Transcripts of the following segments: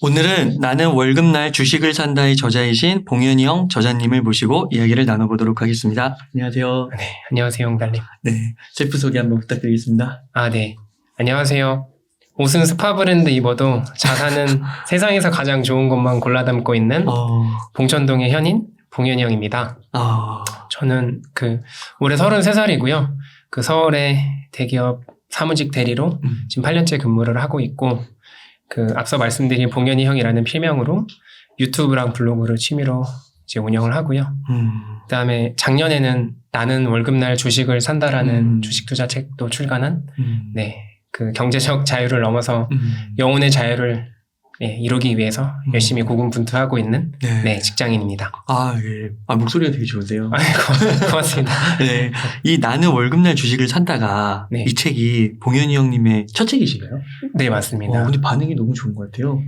오늘은 나는 월급날 주식을 산다의 저자이신 봉현이 저자님을 모시고 이야기를 나눠보도록 하겠습니다. 안녕하세요. 네, 안녕하세요, 홍달님. 네, 셀프 소개 한번 부탁드리겠습니다. 네. 안녕하세요. 옷은 스파 브랜드 입어도 자산은 세상에서 가장 좋은 것만 골라 담고 있는 봉천동의 현인 봉현이 형입니다. 저는 올해 33살이고요. 서울의 대기업 사무직 대리로 지금 8년째 근무를 하고 있고, 앞서 말씀드린 봉현이 형이라는 필명으로 유튜브랑 블로그를 취미로 이제 운영을 하고요. 그다음에 작년에는 나는 월급날 주식을 산다라는 주식 투자 책도 출간한 경제적 자유를 넘어서 영혼의 자유를 이루기 위해서 열심히 고군분투하고 있는 직장인입니다. 예. 목소리가 되게 좋으세요. 고맙습니다. 네. 이 나는 월급날 주식을 산다가 이 책이 봉현이 형님의 첫 책이신가요? 네, 맞습니다. 근데 반응이 너무 좋은 것 같아요.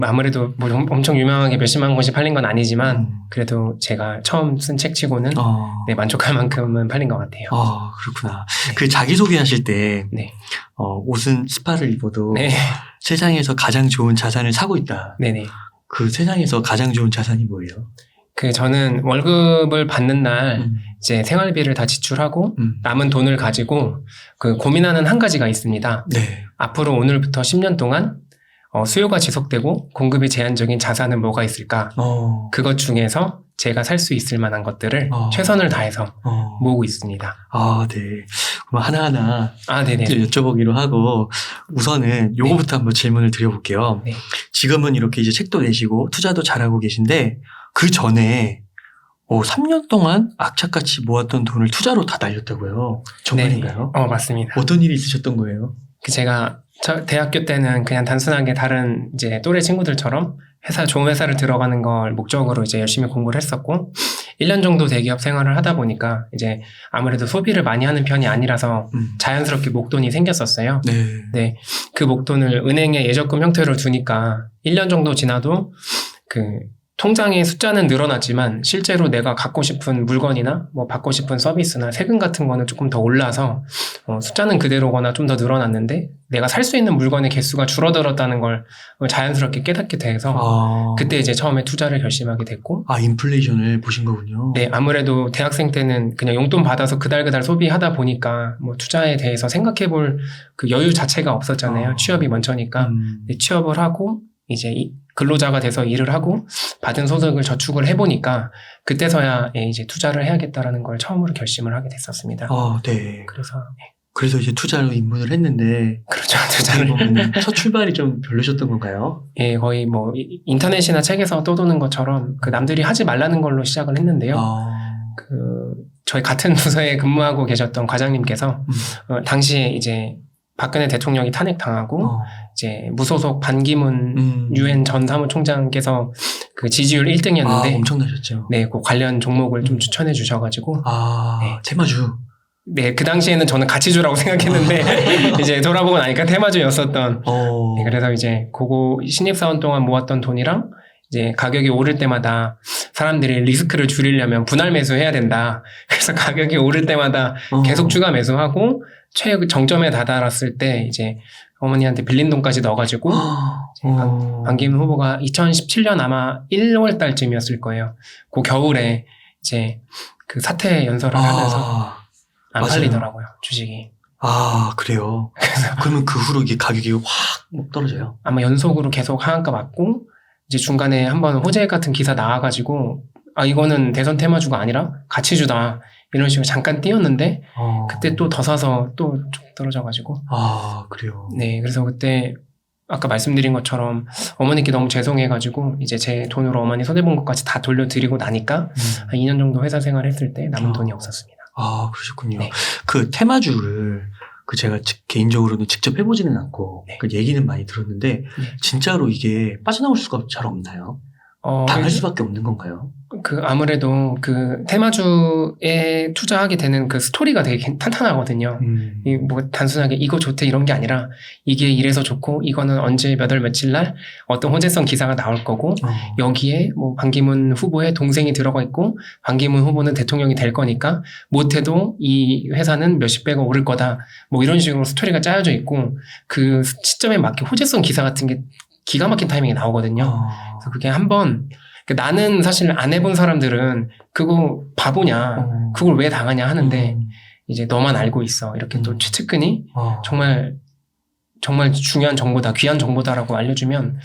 아무래도 뭐 엄청 유명하게 몇십만 권씩 팔린 건 아니지만 그래도 제가 처음 쓴 책치고는 만족할 만큼은 팔린 것 같아요. 그렇구나. 자기소개하실 때 옷은 스파를 입어도 세상에서 가장 좋은 자산을 사고 있다. 네네. 세상에서 가장 좋은 자산이 뭐예요? 저는 월급을 받는 날 이제 생활비를 다 지출하고 남은 돈을 가지고 고민하는 한 가지가 있습니다. 네. 앞으로 오늘부터 10년 동안 수요가 지속되고 공급이 제한적인 자산은 뭐가 있을까? 그것 중에서 제가 살 수 있을 만한 것들을 최선을 다해서 모으고 있습니다. 네. 그럼 하나하나 네네. 여쭤보기로 하고 우선은 요거부터 한번 질문을 드려볼게요. 네. 지금은 이렇게 이제 책도 내시고 투자도 잘하고 계신데 그 전에 3년 동안 악착같이 모았던 돈을 투자로 다 날렸다고요? 정말인가요? 맞습니다. 어떤 일이 있으셨던 거예요? 제가 대학교 때는 그냥 단순하게 다른 이제 또래 친구들처럼 좋은 회사를 들어가는 걸 목적으로 이제 열심히 공부를 했었고 1년 정도 대기업 생활을 하다 보니까 이제 아무래도 소비를 많이 하는 편이 아니라서 자연스럽게 목돈이 생겼었어요. 네. 그 목돈을 은행에 예적금 형태로 두니까 1년 정도 지나도 통장의 숫자는 늘어났지만 실제로 내가 갖고 싶은 물건이나 뭐 받고 싶은 서비스나 세금 같은 거는 조금 더 올라서 숫자는 그대로거나 좀 더 늘어났는데 내가 살 수 있는 물건의 개수가 줄어들었다는 걸 자연스럽게 깨닫게 돼서 그때 이제 처음에 투자를 결심하게 됐고 인플레이션을 보신 거군요. 네, 아무래도 대학생 때는 그냥 용돈 받아서 그달그달 소비하다 보니까 뭐 투자에 대해서 생각해 볼 여유 자체가 없었잖아요. 취업이 먼저니까. 취업을 하고 이제 근로자가 돼서 일을 하고 받은 소득을 저축을 해보니까 그때서야 이제 투자를 해야겠다라는 걸 처음으로 결심을 하게 됐었습니다. 네. 그래서 이제 투자로 입문을 했는데. 그렇죠. 투자를 보면 첫 출발이 좀 별로셨던 건가요? 거의 뭐 인터넷이나 책에서 떠도는 것처럼 남들이 하지 말라는 걸로 시작을 했는데요. 저희 같은 부서에 근무하고 계셨던 과장님께서 당시에 이제 박근혜 대통령이 탄핵당하고 이제 무소속 반기문 유엔 전 사무총장께서 지지율 1등이었는데 엄청나셨죠. 네, 관련 종목을 좀 추천해 주셔가지고 테마주. 네, 그 당시에는 저는 가치주라고 생각했는데 이제 돌아보고 나니까 테마주였었던. 네, 그래서 이제 신입사원 동안 모았던 돈이랑 이제 가격이 오를 때마다 사람들이 리스크를 줄이려면 분할 매수해야 된다. 그래서 가격이 오를 때마다 계속 추가 매수하고 정점에 다다랐을 때 이제 어머니한테 빌린 돈까지 넣어가지고 반기문 후보가 2017년 아마 1월 달쯤이었을 거예요. 그 겨울에 이제 사퇴 연설을 하면서 안 팔리더라고요, 주식이. 그래요? 그러면 그 후로 이게 가격이 확 떨어져요? 아마 연속으로 계속 하한가 맞고 이제 중간에 한번 호재 같은 기사 나와가지고 이거는 대선 테마주가 아니라 가치주다 이런 식으로 잠깐 띄었는데 그때 또 더 사서 또 좀 떨어져가지고 그래요? 네, 그래서 그때 아까 말씀드린 것처럼 어머니께 너무 죄송해가지고 이제 제 돈으로 어머니 손해본 것까지 다 돌려드리고 나니까 한 2년 정도 회사 생활했을 때 남은 돈이 없었습니다. 그러셨군요. 네. 테마주를 제가 개인적으로는 직접 해보지는 않고 얘기는 많이 들었는데 진짜로 이게 빠져나올 수가 잘 없나요? 당할 수밖에 없는 건가요? 아무래도 테마주에 투자하게 되는 스토리가 되게 탄탄하거든요. 뭐 단순하게 이거 좋대 이런 게 아니라 이게 이래서 좋고 이거는 언제 몇 월 며칠 날 어떤 호재성 기사가 나올 거고 여기에 뭐 반기문 후보의 동생이 들어가 있고 반기문 후보는 대통령이 될 거니까 못해도 이 회사는 몇십 배가 오를 거다. 뭐 이런 식으로 스토리가 짜여져 있고 그 시점에 맞게 호재성 기사 같은 게 기가 막힌 타이밍이 나오거든요. 그래서 그게 한번 나는 사실 안 해본 사람들은 그거 바보냐, 그걸 왜 당하냐 하는데 이제 너만 알고 있어. 이렇게 또 최측근이 정말 중요한 정보다, 귀한 정보다라고 알려주면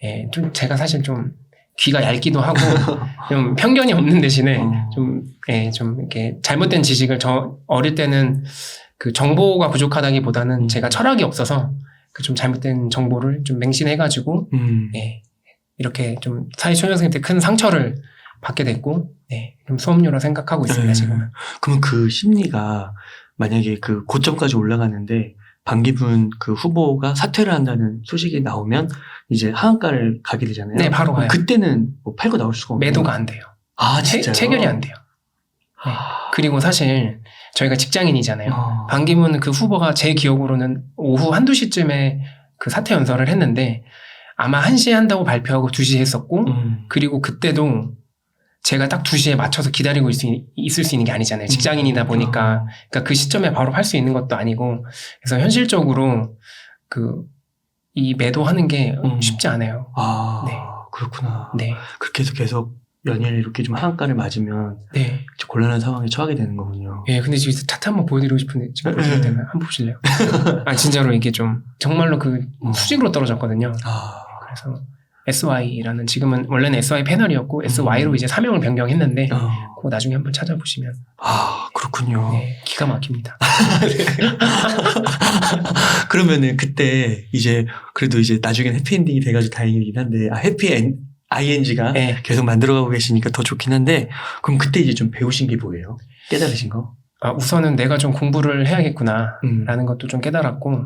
예, 좀 제가 사실 좀 귀가 얇기도 하고 좀 편견이 없는 대신에 좀 이렇게 잘못된 지식을 어릴 때는 그 정보가 부족하다기보다는 제가 철학이 없어서 그 좀 잘못된 정보를 좀 맹신해가지고 예, 이렇게 좀 사회 초년생 때 큰 상처를 받게 됐고 네, 좀 수업료로 생각하고 있습니다. 지금은. 그러면 그 심리가 만약에 그 고점까지 올라가는데 반기문 그 후보가 사퇴를 한다는 소식이 나오면 이제 하한가를 가게 되잖아요. 네, 바로 가요. 그때는 뭐 팔고 나올 수가 없나요? 매도가 안 돼요. 아, 진짜요? 체결이 안 돼요. 네. 그리고 사실 저희가 직장인이잖아요. 반기문 그 후보가 제 기억으로는 오후 1~2시쯤에 그 사퇴 연설을 했는데 아마 1시에 한다고 발표하고 2시에 했었고 그리고 그때도 제가 딱 2시에 맞춰서 기다리고 있을 수 있는 게 아니잖아요. 직장인이다 보니까. 그러니까 그 시점에 바로 할 수 있는 것도 아니고. 그래서 현실적으로 이 매도하는 게 쉽지 않아요. 아, 네. 그렇구나. 네. 그렇게 해서 계속 연일 이렇게 좀 하한가를 맞으면 네. 곤란한 상황에 처하게 되는 거군요. 예, 근데 지금 차트 한번 보여드리고 싶은데 지금 보여드릴 때는 한번 보실래요? 아, 진짜로 이게 좀 정말로 그 수직으로 떨어졌거든요. 그래서 SY라는 지금은 원래는 SY 패널이었고 SY로 이제 사명을 변경했는데 그거 나중에 한번 찾아보시면 그렇군요. 네, 기가 막힙니다. 그러면은 그때 이제 그래도 이제 나중엔 해피엔딩이 돼가지고 다행이긴 한데 ING가 네. 계속 만들어가고 계시니까 더 좋긴 한데 그럼 그때 이제 좀 배우신 게 뭐예요? 깨달으신 거? 우선은 내가 좀 공부를 해야겠구나 라는 것도 좀 깨달았고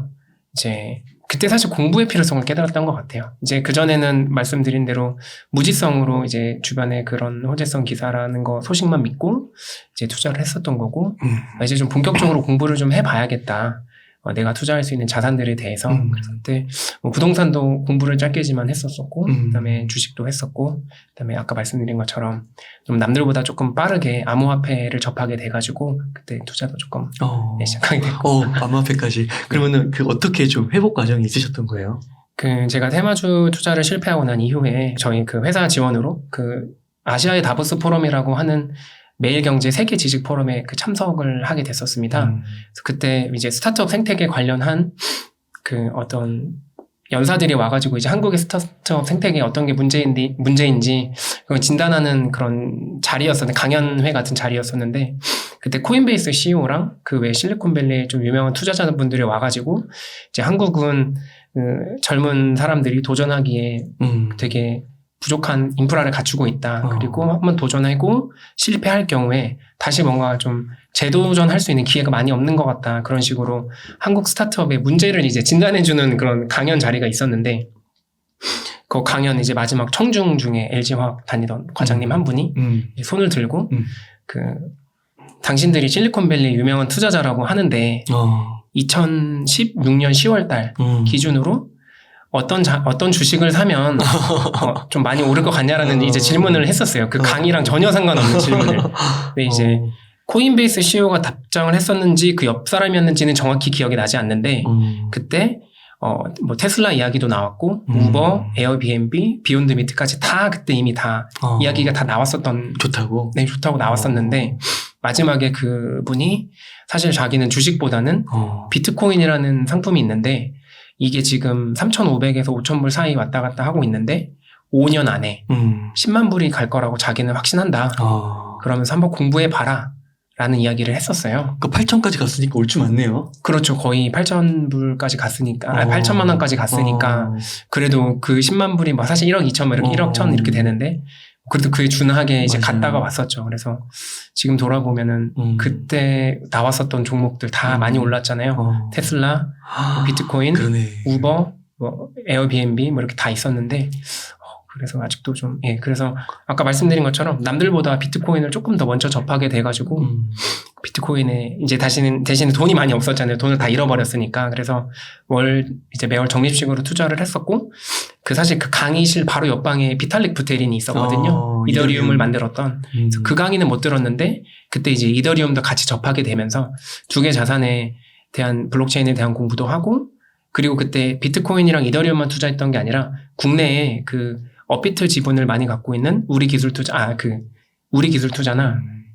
이제 그때 사실 공부의 필요성을 깨달았던 것 같아요. 이제 그전에는 말씀드린 대로 무지성으로 이제 주변에 그런 호재성 기사라는 거 소식만 믿고 이제 투자를 했었던 거고 이제 좀 본격적으로 공부를 좀 해봐야겠다. 내가 투자할 수 있는 자산들에 대해서 그래서 그때 뭐 부동산도 공부를 짧게지만 했었었고 그다음에 주식도 했었고 그다음에 아까 말씀드린 것처럼 좀 남들보다 조금 빠르게 암호화폐를 접하게 돼가지고 그때 투자도 조금 시작하게 됐고 암호화폐까지 그러면은 그 어떻게 좀 회복 과정이 있으셨던 거예요? 제가 테마주 투자를 실패하고 난 이후에 저희 그 회사 지원으로 그 아시아의 다보스 포럼이라고 하는 매일경제 세계 지식 포럼에 참석을 하게 됐었습니다. 그래서 그때 이제 스타트업 생태계 관련한 그 어떤 연사들이 와가지고 이제 한국의 스타트업 생태계에 어떤 게 문제인지 그걸 진단하는 그런 자리였었는데 강연회 같은 자리였었는데 그때 코인베이스 CEO랑 그 외 실리콘밸리의 좀 유명한 투자자분들이 와가지고 이제 한국은 그 젊은 사람들이 도전하기에 되게 부족한 인프라를 갖추고 있다. 그리고 한번 도전하고 실패할 경우에 다시 뭔가 좀 재도전할 수 있는 기회가 많이 없는 것 같다. 그런 식으로 한국 스타트업의 문제를 이제 진단해주는 그런 강연 자리가 있었는데 그 강연 이제 마지막 청중 중에 LG화학 다니던 과장님 한 분이 손을 들고 당신들이 실리콘밸리 유명한 투자자라고 하는데 2016년 10월 달 기준으로 어떤 주식을 사면 좀 많이 오를 것 같냐라는 이제 질문을 했었어요. 그 강의랑 전혀 상관없는 질문을. 근데 이제 코인베이스 CEO가 답장을 했었는지 그 옆 사람이었는지는 정확히 기억이 나지 않는데 그때 뭐 테슬라 이야기도 나왔고 우버, 에어비앤비, 비욘드 미트까지 다 그때 이미 다 이야기가 다 나왔었던 좋다고? 네, 좋다고 나왔었는데 마지막에 그분이 사실 자기는 주식보다는 비트코인이라는 상품이 있는데 이게 지금 3,500에서 5,000불 사이 왔다 갔다 하고 있는데 5년 안에 10만 불이 갈 거라고 자기는 확신한다. 그러면서 한번 공부해봐라 라는 이야기를 했었어요. 그 8,000까지 갔으니까 올 줄 맞네요. 그렇죠. 거의 8,000불까지 갔으니까 8천만 원까지 갔으니까 그래도 그 10만 불이 뭐 사실 1억 2천 이렇게 1억 1천 이렇게 되는데 그래도 그에 준하게 이제 갔다가 왔었죠. 그래서 지금 돌아보면은 그때 나왔었던 종목들 다 많이 올랐잖아요. 테슬라, 비트코인, 그러네. 우버, 뭐 에어비앤비 뭐 이렇게 다 있었는데 그래서 아직도 좀 그래서 아까 말씀드린 것처럼 남들보다 비트코인을 조금 더 먼저 접하게 돼가지고 비트코인에 이제 대신에 돈이 많이 없었잖아요. 돈을 다 잃어버렸으니까. 그래서 이제 매월 적립식으로 투자를 했었고 사실 그 강의실 바로 옆방에 비탈릭 부테린이 있었거든요. 이더리움을 만들었던. 그래서 그 강의는 못 들었는데 그때 이제 이더리움도 같이 접하게 되면서 두 개 자산에 대한 블록체인에 대한 공부도 하고 그리고 그때 비트코인이랑 이더리움만 투자했던 게 아니라 국내에 그 업비트 지분을 많이 갖고 있는 우리 기술 투자나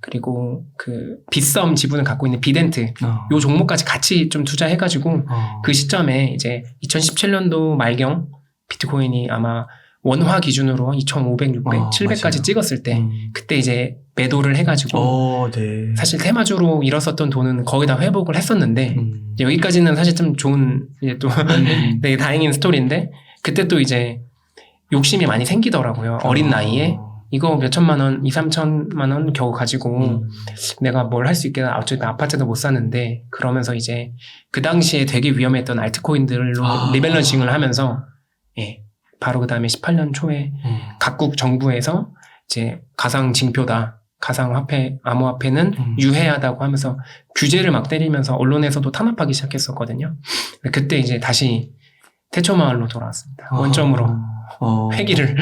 그리고 그 빗썸 지분을 갖고 있는 비덴트 요 종목까지 같이 좀 투자해가지고 그 시점에 이제 2017년도 말경 비트코인이 아마 원화 기준으로 2,500, 600, 700까지 맞아요. 찍었을 때 그때 이제 매도를 해가지고 네. 사실 테마주로 잃었었던 돈은 거의 다 회복을 했었는데 여기까지는 사실 좀 좋은 이제 또 되게 다행인 스토리인데 그때 또 이제 욕심이 많이 생기더라고요. 어린 나이에 이거 몇 천만 원, 2, 3천만 원 겨우 가지고 내가 뭘 할 수 있겠나. 어차피 아파트도 못 사는데 그러면서 이제 그 당시에 되게 위험했던 알트코인들로 리밸런싱을 하면서 예. 바로 그 다음에 18년 초에 각국 정부에서 이제 가상 징표다. 가상화폐, 암호화폐는 유해하다고 하면서 규제를 막 때리면서 언론에서도 탄압하기 시작했었거든요. 그때 이제 다시 태초마을로 돌아왔습니다. 원점으로. 회기를.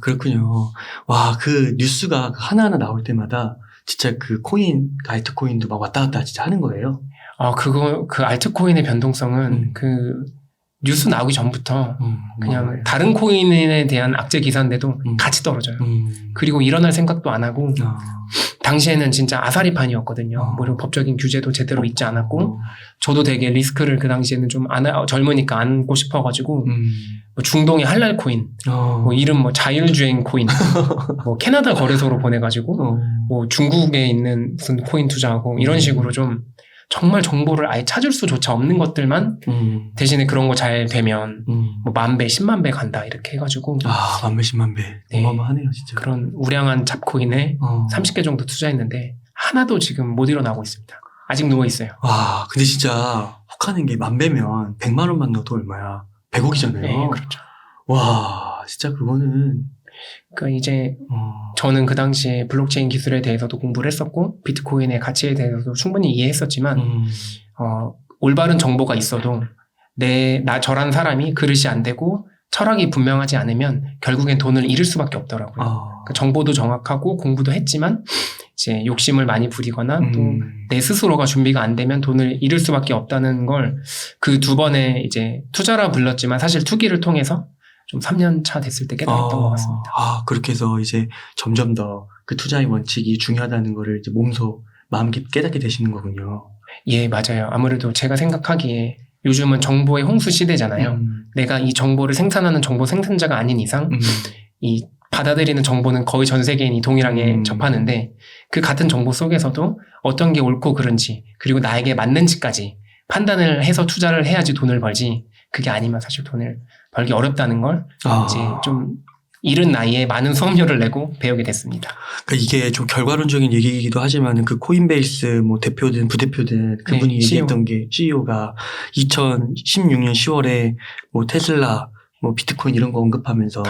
그렇군요. 와, 그 뉴스가 하나하나 나올 때마다 진짜 그 코인, 알트코인도 막 왔다 갔다 진짜 하는 거예요. 그 알트코인의 변동성은 그 뉴스 나오기 전부터 그냥 다른 코인에 대한 악재 기사인데도 같이 떨어져요. 그리고 일어날 생각도 안 하고 당시에는 진짜 아사리판이었거든요. 뭐 법적인 규제도 제대로 있지 않았고 저도 되게 리스크를 그 당시에는 좀 젊으니까 안고 싶어가지고 뭐 중동의 할랄 코인, 뭐 이름 뭐 자율주행 코인, 뭐 캐나다 거래소로 보내가지고 뭐 중국에 있는 무슨 코인 투자하고 이런 식으로 좀 정말 정보를 아예 찾을 수조차 없는 것들만 대신에 그런 거 잘 되면 뭐 10,000배, 100,000배 간다 이렇게 해가지고 10,000배, 100,000배 네. 어마어마하네요 진짜. 그런 우량한 잡코인에 30개 정도 투자했는데 하나도 지금 못 일어나고 있습니다. 아직 누워있어요. 와, 근데 진짜 혹하는 게 10,000배면 100만 원만 넣어도 얼마야? 100억이잖아요. 네, 그렇죠. 와, 진짜 그거는 그러니까 이제 저는 그 당시에 블록체인 기술에 대해서도 공부를 했었고 비트코인의 가치에 대해서도 충분히 이해했었지만 올바른 정보가 있어도 저란 사람이 그릇이 안 되고 철학이 분명하지 않으면 결국엔 돈을 잃을 수밖에 없더라고요. 그러니까 정보도 정확하고 공부도 했지만 이제 욕심을 많이 부리거나 또 내 스스로가 준비가 안 되면 돈을 잃을 수밖에 없다는 걸 그 두 번의 이제 투자라 불렀지만 사실 투기를 통해서 좀 3년 차 됐을 때 깨달았던 것 같습니다. 그렇게 해서 이제 점점 더 그 투자의 원칙이 중요하다는 거를 이제 몸소 마음 깊이 깨닫게 되시는 거군요. 예, 맞아요. 아무래도 제가 생각하기에 요즘은 정보의 홍수 시대잖아요. 내가 이 정보를 생산하는 정보 생산자가 아닌 이상 이 받아들이는 정보는 거의 전 세계인이 동일하게 접하는데 그 같은 정보 속에서도 어떤 게 옳고 그른지 그리고 나에게 맞는지까지 판단을 해서 투자를 해야지 돈을 벌지 그게 아니면 사실 돈을 벌기 어렵다는 걸 이제 좀 이른 나이에 많은 수업료를 내고 배우게 됐습니다. 그러니까 이게 좀 결과론적인 얘기이기도 하지만 그 코인베이스 뭐 대표든 부대표든 그분이 얘기했던 게 CEO가 2016년 10월에 뭐 테슬라 뭐 비트코인 이런 거 언급하면서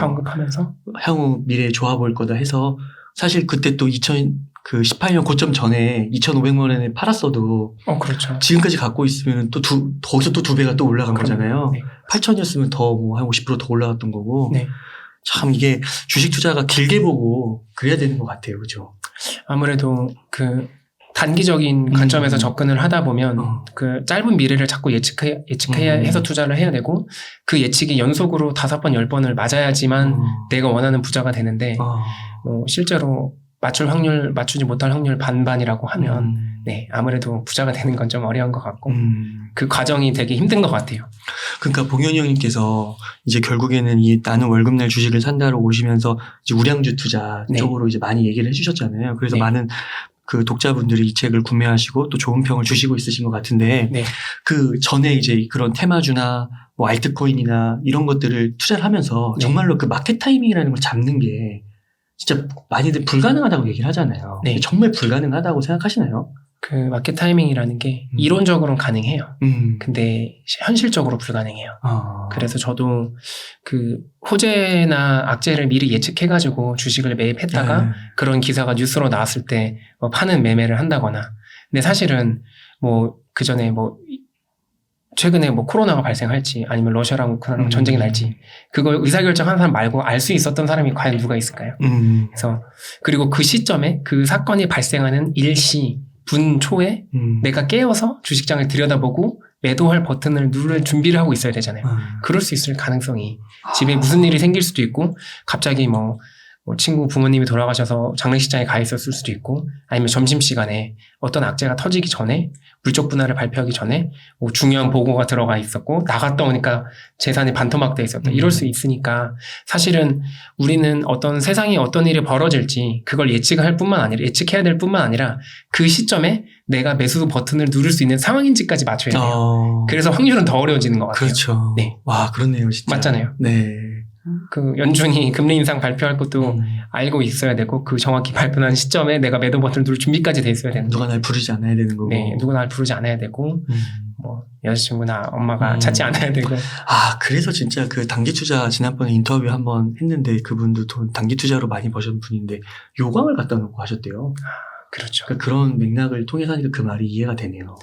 향후 미래에 좋아 보일 거다 해서 사실 그때 또 18년 고점 전에 2,500만 원에 팔았어도 그렇죠. 지금까지 갖고 있으면 또 거기서 또 2배가 또 올라간 거잖아요. 네. 8,000이었으면 더 뭐 한 50% 더 올라갔던 거고. 네. 참 이게 주식 투자가 길게 보고 그래야 되는 것 같아요. 그죠? 아무래도 그 단기적인 관점에서 접근을 하다 보면 그 짧은 미래를 자꾸 예측해야 해서 투자를 해야 되고 그 예측이 연속으로 5번, 10번을 맞아야지만 내가 원하는 부자가 되는데 뭐 실제로 맞추지 못할 확률 반반이라고 하면 네, 아무래도 부자가 되는 건 좀 어려운 것 같고 그 과정이 되게 힘든 것 같아요. 그러니까 봉현이 형님께서 이제 결국에는 나는 월급날 주식을 산다로 오시면서 이제 우량주 투자 쪽으로 이제 많이 얘기를 해주셨잖아요. 그래서 많은 그 독자분들이 이 책을 구매하시고 또 좋은 평을 주시고 있으신 것 같은데 그 전에 이제 그런 테마주나 뭐 알트코인이나 이런 것들을 투자를 하면서 정말로 그 마켓 타이밍이라는 걸 잡는 게 진짜 많이들 불가능하다고 얘기를 하잖아요. 정말 불가능하다고 생각하시나요? 그 마켓 타이밍이라는 게 이론적으로는 가능해요. 근데 현실적으로 불가능해요. 그래서 저도 그 호재나 악재를 미리 예측해가지고 주식을 매입했다가 그런 기사가 뉴스로 나왔을 때 뭐 파는 매매를 한다거나. 근데 사실은 뭐 그 전에 뭐 최근에 뭐 코로나가 발생할지 아니면 러시아랑 우크라이나랑 전쟁이 날지 그걸 의사결정한 사람 말고 알 수 있었던 사람이 과연 누가 있을까요? 그래서 그리고 그 시점에 그 사건이 발생하는 일시 분 초에 내가 깨어서 주식장을 들여다보고 매도할 버튼을 누를 준비를 하고 있어야 되잖아요. 그럴 수 있을 가능성이 집에 무슨 일이 생길 수도 있고 갑자기 뭐 친구 부모님이 돌아가셔서 장례식장에 가 있었을 수도 있고 아니면 점심시간에 어떤 악재가 터지기 전에 물적 분할을 발표하기 전에 뭐 중요한 보고가 들어가 있었고 나갔다 오니까 재산이 반토막돼 있었다. 이럴 수 있으니까 사실은 우리는 어떤 세상에 어떤 일이 벌어질지 그걸 예측할 뿐만 아니라 예측해야 될 뿐만 아니라 그 시점에 내가 매수 버튼을 누를 수 있는 상황인지까지 맞춰야 돼요. 그래서 확률은 더 어려워지는 것 같아요. 그렇죠. 네. 와, 그렇네요, 진짜. 맞잖아요. 네. 그 연준이 금리 인상 발표할 것도 알고 있어야 되고 그 정확히 발표한 시점에 내가 매도 버튼을 누를 준비까지 돼 있어야 되는 누가 날 부르지 않아야 되는 거고. 네, 누가 날 부르지 않아야 되고 뭐 여자친구나 엄마가 찾지 않아야 되고. 아, 그래서 진짜 그 단기 투자 지난번에 인터뷰 한번 했는데 그분도 돈 단기 투자로 많이 버신 분인데 요강을 갖다 놓고 하셨대요. 그렇죠. 그러니까 그런 맥락을 통해서 하니까 그 말이 이해가 되네요.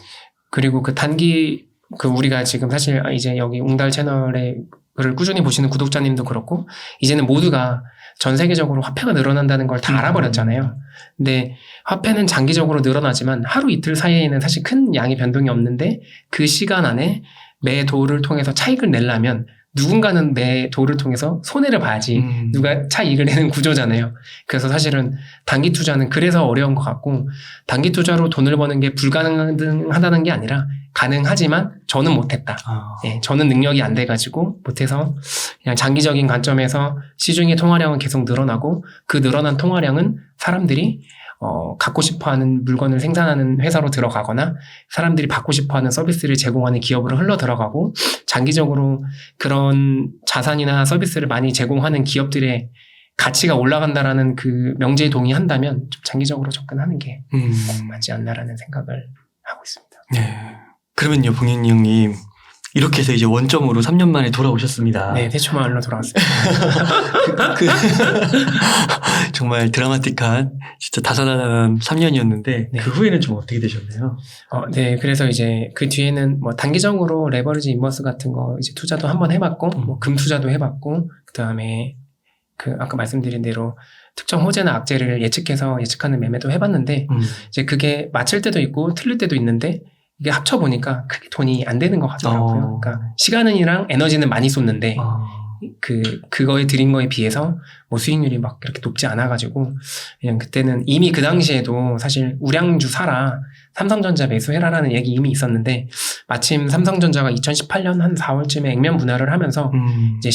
그리고 그 단기 그 우리가 지금 사실 이제 여기 웅달 채널에 글을 꾸준히 보시는 구독자님도 그렇고 이제는 모두가 전 세계적으로 화폐가 늘어난다는 걸 다 알아버렸잖아요. 근데 화폐는 장기적으로 늘어나지만 하루 이틀 사이에는 사실 큰 양의 변동이 없는데 그 시간 안에 매도를 통해서 차익을 내려면 누군가는 매도를 통해서 손해를 봐야지 누가 차익을 내는 구조잖아요. 그래서 사실은 단기 투자는 그래서 어려운 것 같고 단기 투자로 돈을 버는 게 불가능하다는 게 아니라 가능하지만 저는 못했다. 예, 저는 능력이 안 돼가지고 못해서 그냥 장기적인 관점에서 시중의 통화량은 계속 늘어나고 그 늘어난 통화량은 사람들이 갖고 싶어하는 물건을 생산하는 회사로 들어가거나 사람들이 받고 싶어하는 서비스를 제공하는 기업으로 흘러 들어가고 장기적으로 그런 자산이나 서비스를 많이 제공하는 기업들의 가치가 올라간다라는 그 명제에 동의한다면 좀 장기적으로 접근하는 게 맞지 않나라는 생각을 하고 있습니다. 네. 그러면요, 봉현이 형님. 이렇게 해서 이제 원점으로 3년 만에 돌아오셨습니다. 네, 대추마을로 돌아왔습니다. 정말 드라마틱한, 진짜 다사다난한 3년이었는데, 네. 그 후에는 좀 어떻게 되셨나요? 네, 그래서 이제 그 뒤에는 뭐 단기적으로 레버리지 인버스 같은 거 이제 투자도 한번 해봤고, 뭐 금 투자도 해봤고, 그 다음에 그 아까 말씀드린 대로 특정 호재나 악재를 예측하는 매매도 해봤는데, 이제 그게 맞을 때도 있고 틀릴 때도 있는데, 이게 합쳐보니까 크게 돈이 안 되는 것 같더라고요. 그러니까 시간이랑 에너지는 많이 쏟는데 그거에 들인 거에 비해서 뭐 수익률이 막 그렇게 높지 않아가지고 그냥 그때는 이미 그 당시에도 사실 우량주 사라 삼성전자 매수해라라는 얘기 이미 있었는데 마침 삼성전자가 2018년 한 4월쯤에 액면 분할을 하면서 이제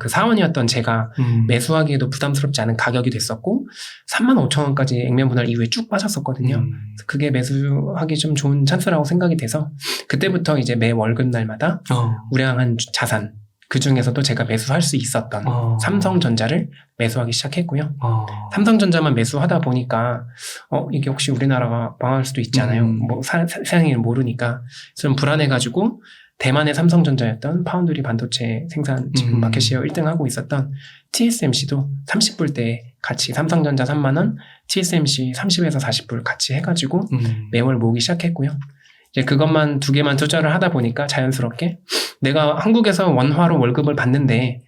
사원이었던 제가 매수하기에도 부담스럽지 않은 가격이 됐었고 35,000원까지 액면 분할 이후에 쭉 빠졌었거든요. 그래서 그게 매수하기 좀 좋은 찬스라고 생각이 돼서 그때부터 이제 매 월급날마다 우량한 자산 그 중에서도 제가 매수할 수 있었던 삼성전자를 매수하기 시작했고요. 삼성전자만 매수하다 보니까 이게 혹시 우리나라가 망할 수도 있잖아요. 뭐 세상을 모르니까 좀 불안해가지고 대만의 삼성전자였던 파운드리 반도체 생산 지금 마켓시어 1등 하고 있었던 TSMC도 30불대에 같이 삼성전자 3만 원, TSMC 30에서 40불 같이 해가지고 매월 모으기 시작했고요. 이제 그것만 두 개만 투자를 하다 보니까 자연스럽게 내가 한국에서 원화로 월급을 받는데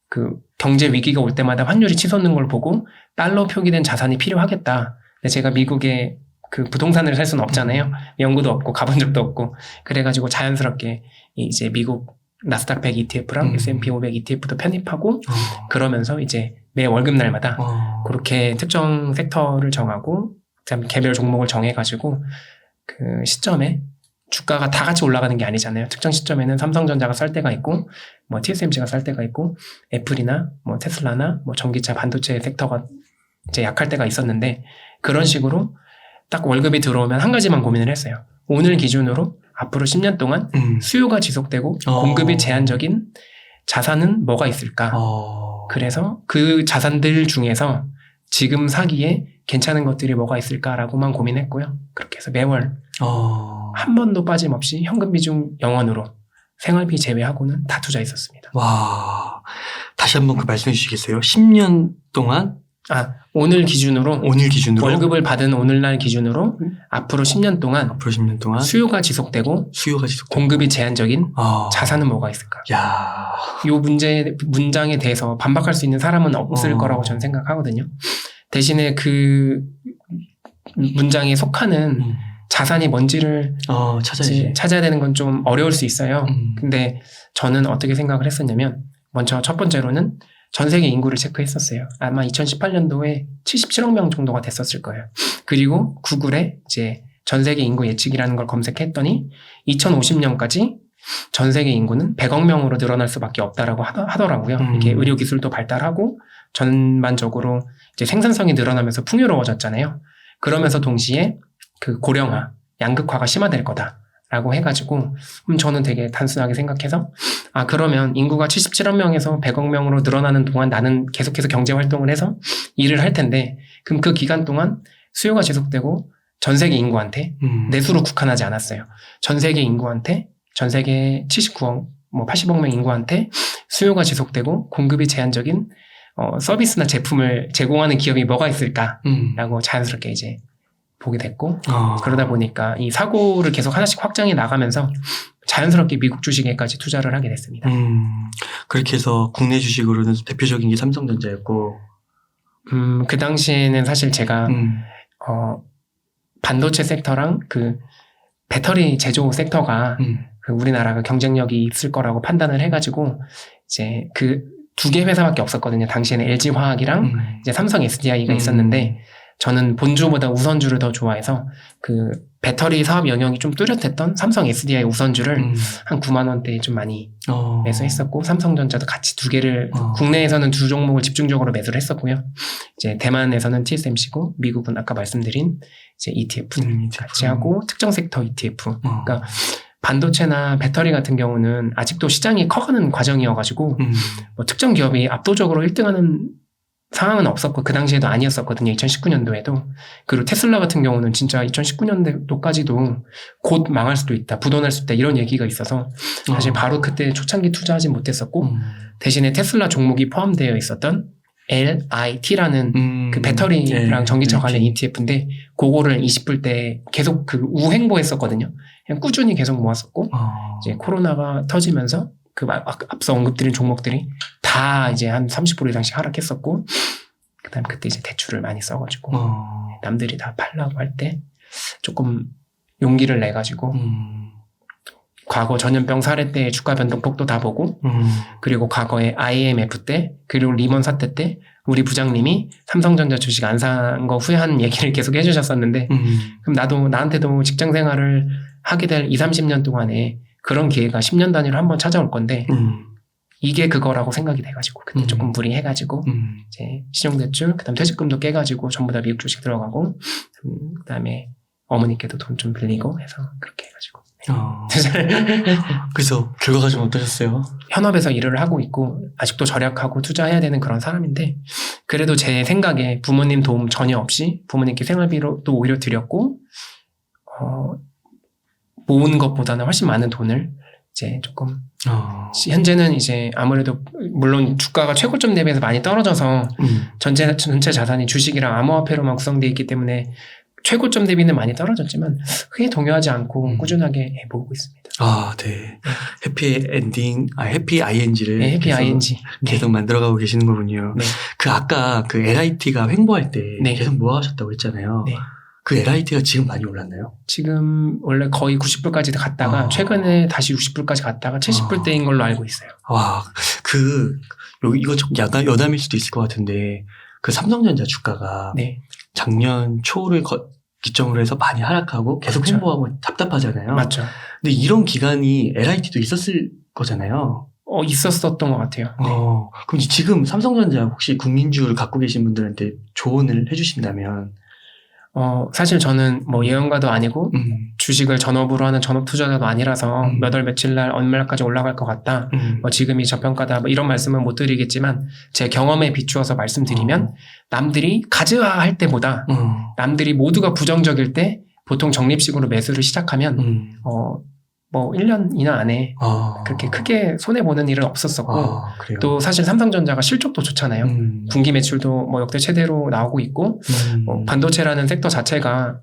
그 경제 위기가 올 때마다 환율이 치솟는 걸 보고 달러 표기된 자산이 필요하겠다. 근데 제가 미국에 그 부동산을 살 수는 없잖아요. 연구도 없고 가본 적도 없고 그래가지고 자연스럽게 이제 미국 나스닥 100 ETF랑 S&P 500 ETF도 편입하고 그러면서 이제 매 월급날마다 그렇게 특정 섹터를 정하고 그다음에 개별 종목을 정해가지고 그 시점에 주가가 다 같이 올라가는 게 아니잖아요. 특정 시점에는 삼성전자가 쌀 때가 있고, 뭐 TSMC가 쌀 때가 있고, 애플이나 뭐 테슬라나 뭐 전기차 반도체 섹터가 이제 약할 때가 있었는데 그런 식으로 딱 월급이 들어오면 한 가지만 고민을 했어요. 오늘 기준으로 앞으로 10년 동안 수요가 지속되고 공급이 제한적인 자산은 뭐가 있을까? 그래서 그 자산들 중에서 지금 사기에 괜찮은 것들이 뭐가 있을까라고만 고민했고요. 그렇게 해서 매월 한 번도 빠짐없이 현금 비중 0원으로 생활비 제외하고는 다 투자했었습니다. 와, 다시 한번 그 말씀해 주시겠어요? 10년 동안? 오늘 기준으로 월급을 받은 오늘날 기준으로 앞으로 10년 동안 수요가 지속되고 공급이 제한적인 자산은 뭐가 있을까? 이 문장에 대해서 반박할 수 있는 사람은 없을 거라고 저는 생각하거든요. 대신에 그 문장에 속하는 자산이 뭔지를 찾아야 되는 건 좀 어려울 수 있어요. 근데 저는 어떻게 생각을 했었냐면 먼저 첫 번째로는 전 세계 인구를 체크했었어요. 아마 2018년도에 77억 명 정도가 됐었을 거예요. 그리고 구글에 이제 전 세계 인구 예측이라는 걸 검색했더니 2050년까지 전 세계 인구는 100억 명으로 늘어날 수밖에 없다라고 하더라고요. 이게 의료 기술도 발달하고 전반적으로 이제 생산성이 늘어나면서 풍요로워졌잖아요. 그러면서 동시에 그 고령화, 양극화가 심화될 거다라고 해가지고 저는 되게 단순하게 생각해서 그러면 인구가 77억 명에서 100억 명으로 늘어나는 동안 나는 계속해서 경제 활동을 해서 일을 할 텐데 그럼 그 기간 동안 수요가 지속되고 전 세계 인구한테 내수로 국한하지 않았어요. 전 세계 인구한테 전 세계 79억, 80억 명 인구한테 수요가 지속되고 공급이 제한적인 서비스나 제품을 제공하는 기업이 뭐가 있을까라고 자연스럽게 이제 보게 됐고 그러다 보니까 이 사고를 계속 하나씩 확장해 나가면서 자연스럽게 미국 주식에까지 투자를 하게 됐습니다. 그렇게 해서 국내 주식으로는 대표적인 게 삼성전자였고 그 당시에는 사실 제가 반도체 섹터랑 그 배터리 제조 섹터가 그 우리나라가 경쟁력이 있을 거라고 판단을 해가지고 이제 그 두 개 회사밖에 없었거든요. 당시에는 LG화학이랑 이제 삼성 SDI가 있었는데 저는 본주보다 우선주를 더 좋아해서 그 배터리 사업 영역이 좀 뚜렷했던 삼성 SDI 우선주를 한 9만 원대에 좀 많이 매수했었고 삼성전자도 같이 두 개를 국내에서는 두 종목을 집중적으로 매수를 했었고요. 이제 대만에서는 TSMC고 미국은 아까 말씀드린 이제 ETF 같이 하고 특정 섹터 ETF. 그러니까 반도체나 배터리 같은 경우는 아직도 시장이 커가는 과정이어가지고 뭐 특정 기업이 압도적으로 1등하는 상황은 없었고 그 당시에도 아니었었거든요. 2019년도에도. 그리고 테슬라 같은 경우는 진짜 2019년도까지도 곧 망할 수도 있다. 부도날 수 있다. 이런 얘기가 있어서 사실 바로 그때 초창기 투자하지 못했었고 대신에 테슬라 종목이 포함되어 있었던 LIT라는 그 배터리랑 전기차 관련 ETF인데 그거를 20불 때 계속 그 우행보했었거든요. 그냥 꾸준히 계속 모았었고 이제 코로나가 터지면서 그 앞서 언급드린 종목들이 다 이제 한 30% 이상씩 하락했었고 그다음에 그때 이제 대출을 많이 써가지고 남들이 다 팔라고 할 때 조금 용기를 내가지고 과거 전염병 사례 때 주가 변동폭도 다 보고 그리고 과거에 IMF 때 그리고 리먼 사태 때 우리 부장님이 삼성전자 주식 안 산 거 후회하는 얘기를 계속 해주셨었는데 그럼 나한테도 직장 생활을 하게 될 20-30년 동안에 그런 기회가 10년 단위로 한번 찾아올 건데 이게 그거라고 생각이 돼가지고 그때 조금 무리해가지고 이제 신용대출 그다음 퇴직금도 깨가지고 전부 다 미국 주식 들어가고 그다음에 어머니께도 돈 좀 빌리고 해서 그렇게 해가지고 그래서 결과가 좀 어떠셨어요? 현업에서 일을 하고 있고 아직도 절약하고 투자해야 되는 그런 사람인데 그래도 제 생각에 부모님 도움 전혀 없이 부모님께 생활비로 또 오히려 드렸고 모은 것보다는 훨씬 많은 돈을 이제 조금 현재는 이제 아무래도 물론 주가가 최고점 대비해서 많이 떨어져서 전체 자산이 주식이랑 암호화폐로만 구성되어 있기 때문에 최고점 대비는 많이 떨어졌지만 크게 동요하지 않고 꾸준하게 모으고 있습니다. 네. 해피 엔딩, 해피 ING를 네, 해피 ING 계속 만들어가고 계시는 거군요. 네. 그 아까 그 LIT가 횡보할 때 네. 계속 모아하셨다고 했잖아요. 네. 그 LIT가 지금 많이 올랐나요? 지금 원래 거의 90불까지 갔다가 최근에 다시 60불까지 갔다가 70불대인 걸로 알고 있어요. 이거 좀 약간 여담일 수도 있을 것 같은데 그 삼성전자 주가가 네. 작년 초를 기점으로 해서 많이 하락하고 계속 그렇죠. 횡보하고 답답하잖아요. 맞죠. 근데 이런 기간이 LIT도 있었을 거잖아요. 있었었던 것 같아요. 네. 그럼 지금 삼성전자 혹시 국민주를 갖고 계신 분들한테 조언을 해주신다면? 사실 저는 뭐 예언가도 아니고 주식을 전업으로 하는 전업 투자자도 아니라서 몇 월 며칠 날 어느 날까지 올라갈 것 같다. 지금이 저평가다. 이런 말씀은 못 드리겠지만 제 경험에 비추어서 말씀드리면 남들이 가즈화할 때보다 남들이 모두가 부정적일 때 보통 적립식으로 매수를 시작하면 1년 이내 안에 그렇게 크게 손해보는 일은 없었었고 또 사실 삼성전자가 실적도 좋잖아요. 분기 매출도 역대 최대로 나오고 있고 반도체라는 섹터 자체가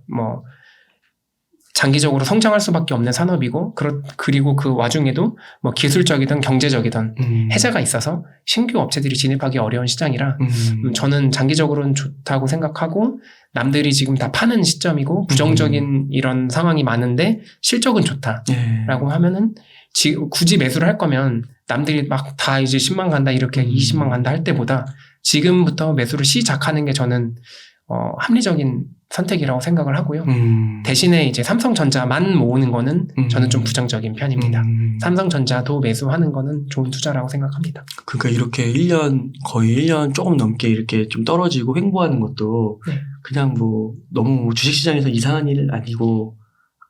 장기적으로 성장할 수밖에 없는 산업이고 그리고 그 와중에도 뭐 기술적이든 경제적이든 해자가 있어서 신규 업체들이 진입하기 어려운 시장이라 저는 장기적으로는 좋다고 생각하고 남들이 지금 다 파는 시점이고 부정적인 이런 상황이 많은데 실적은 좋다라고 하면은 굳이 매수를 할 거면 남들이 막 다 이제 10만 간다 이렇게 20만 간다 할 때보다 지금부터 매수를 시작하는 게 저는 합리적인 선택이라고 생각을 하고요. 대신에 이제 삼성전자만 모으는 거는 저는 좀 부정적인 편입니다. 삼성전자도 매수하는 거는 좋은 투자라고 생각합니다. 그러니까 이렇게 거의 1년 조금 넘게 이렇게 좀 떨어지고 횡보하는 것도 네. 그냥 뭐 너무 주식시장에서 이상한 일 아니고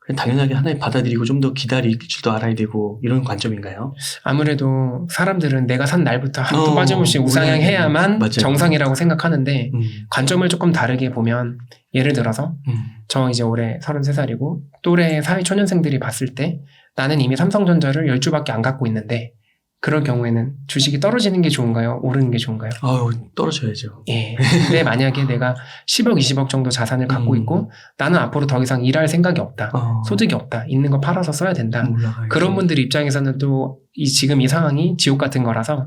그냥 당연하게 하나에 받아들이고 좀 더 기다릴 줄도 알아야 되고 이런 관점인가요? 아무래도 사람들은 내가 산 날부터 한도 빠짐없이 우상향해야만 맞아요. 정상이라고 생각하는데 관점을 조금 다르게 보면 예를 들어서 저 이제 올해 33살이고 또래 사회초년생들이 봤을 때 나는 이미 삼성전자를 10주밖에 안 갖고 있는데 그럴 경우에는 주식이 떨어지는 게 좋은가요? 오르는 게 좋은가요? 떨어져야죠. 예. 근데 만약에 내가 10억, 20억 정도 자산을 갖고 있고 나는 앞으로 더 이상 일할 생각이 없다. 소득이 없다. 있는 거 팔아서 써야 된다. 그런 분들 입장에서는 또 지금 이 상황이 지옥 같은 거라서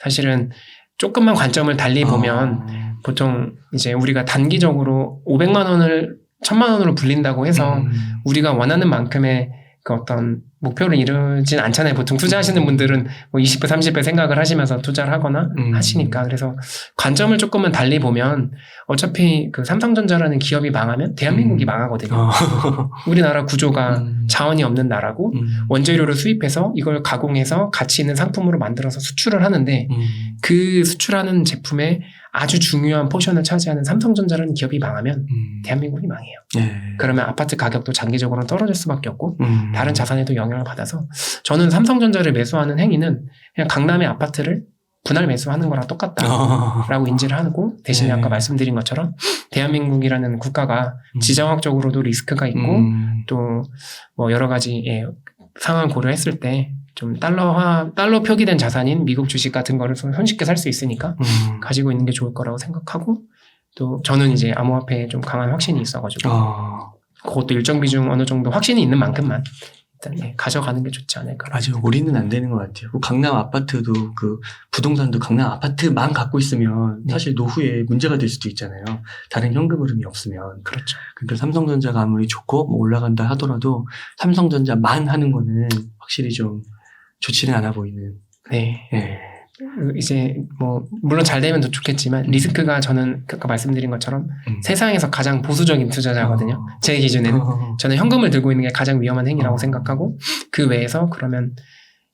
사실은 조금만 관점을 달리 보면 보통 이제 우리가 단기적으로 500만 원을 1000만 원으로 불린다고 해서 우리가 원하는 만큼의 그 어떤 목표를 이루진 않잖아요. 보통 투자하시는 분들은 뭐 20배, 30배 생각을 하시면서 투자를 하거나 하시니까. 그래서 관점을 조금은 달리 보면 어차피 그 삼성전자라는 기업이 망하면 대한민국이 망하거든요. 우리나라 구조가 자원이 없는 나라고 원재료를 수입해서 이걸 가공해서 가치 있는 상품으로 만들어서 수출을 하는데 그 수출하는 제품에 아주 중요한 포션을 차지하는 삼성전자라는 기업이 망하면 대한민국이 망해요. 그러면 아파트 가격도 장기적으로 떨어질 수밖에 없고 다른 자산에도 영향을 받아서 저는 삼성전자를 매수하는 행위는 그냥 강남의 아파트를 분할 매수하는 거랑 똑같다라고 인지를 하고 대신에 아까 말씀드린 것처럼 대한민국이라는 국가가 지정학적으로도 리스크가 있고 또 뭐 여러 가지 상황을 고려했을 때 좀 달러 표기된 자산인 미국 주식 같은 거를 손쉽게 살 수 있으니까 가지고 있는 게 좋을 거라고 생각하고 또 저는 이제 암호화폐에 좀 강한 확신이 있어가지고 그것도 일정 비중 어느 정도 확신이 있는 만큼만 일단 가져가는 게 좋지 않을까. 맞아요. 올인은 안 되는 것 같아요. 강남 아파트도 그 부동산도 강남 아파트만 갖고 있으면 사실 노후에 문제가 될 수도 있잖아요. 다른 현금 흐름이 없으면. 그렇죠. 그러니까 삼성전자가 아무리 좋고 뭐 올라간다 하더라도 삼성전자만 하는 거는 확실히 좀 좋지는 않아 보이는. 네. 이제 뭐 물론 잘 되면 더 좋겠지만 리스크가 저는 아까 말씀드린 것처럼 세상에서 가장 보수적인 투자자거든요. 제 기준에는 저는 현금을 들고 있는 게 가장 위험한 행위라고 생각하고 그 외에서 그러면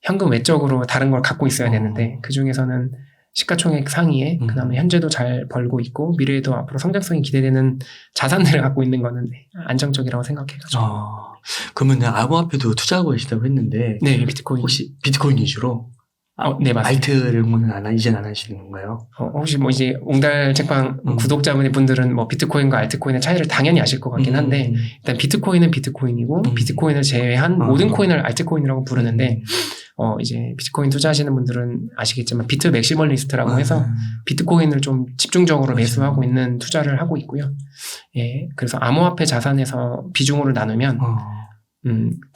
현금 외적으로 다른 걸 갖고 있어야 되는데 그 중에서는 시가총액 상위에 그다음에 현재도 잘 벌고 있고 미래에도 앞으로 성장성이 기대되는 자산들을 갖고 있는 거는 안정적이라고 생각해가지고. 그러면 암호화폐도 투자하고 계시다고 했는데 네, 비트코인. 혹시 비트코인 위주로? 네, 맞습니다. 알트를 이제는 안 하시는 건가요? 혹시 뭐 이제 옹달 책방 구독자분들은 뭐 비트코인과 알트코인의 차이를 당연히 아실 것 같긴 한데 일단 비트코인은 비트코인이고 비트코인을 제외한 모든 코인을 알트코인이라고 부르는데 이제 비트코인 투자하시는 분들은 아시겠지만 비트 맥시멀리스트라고 해서 비트코인을 좀 집중적으로 매수하고 있는 투자를 하고 있고요. 그래서 암호화폐 자산에서 비중으로 나누면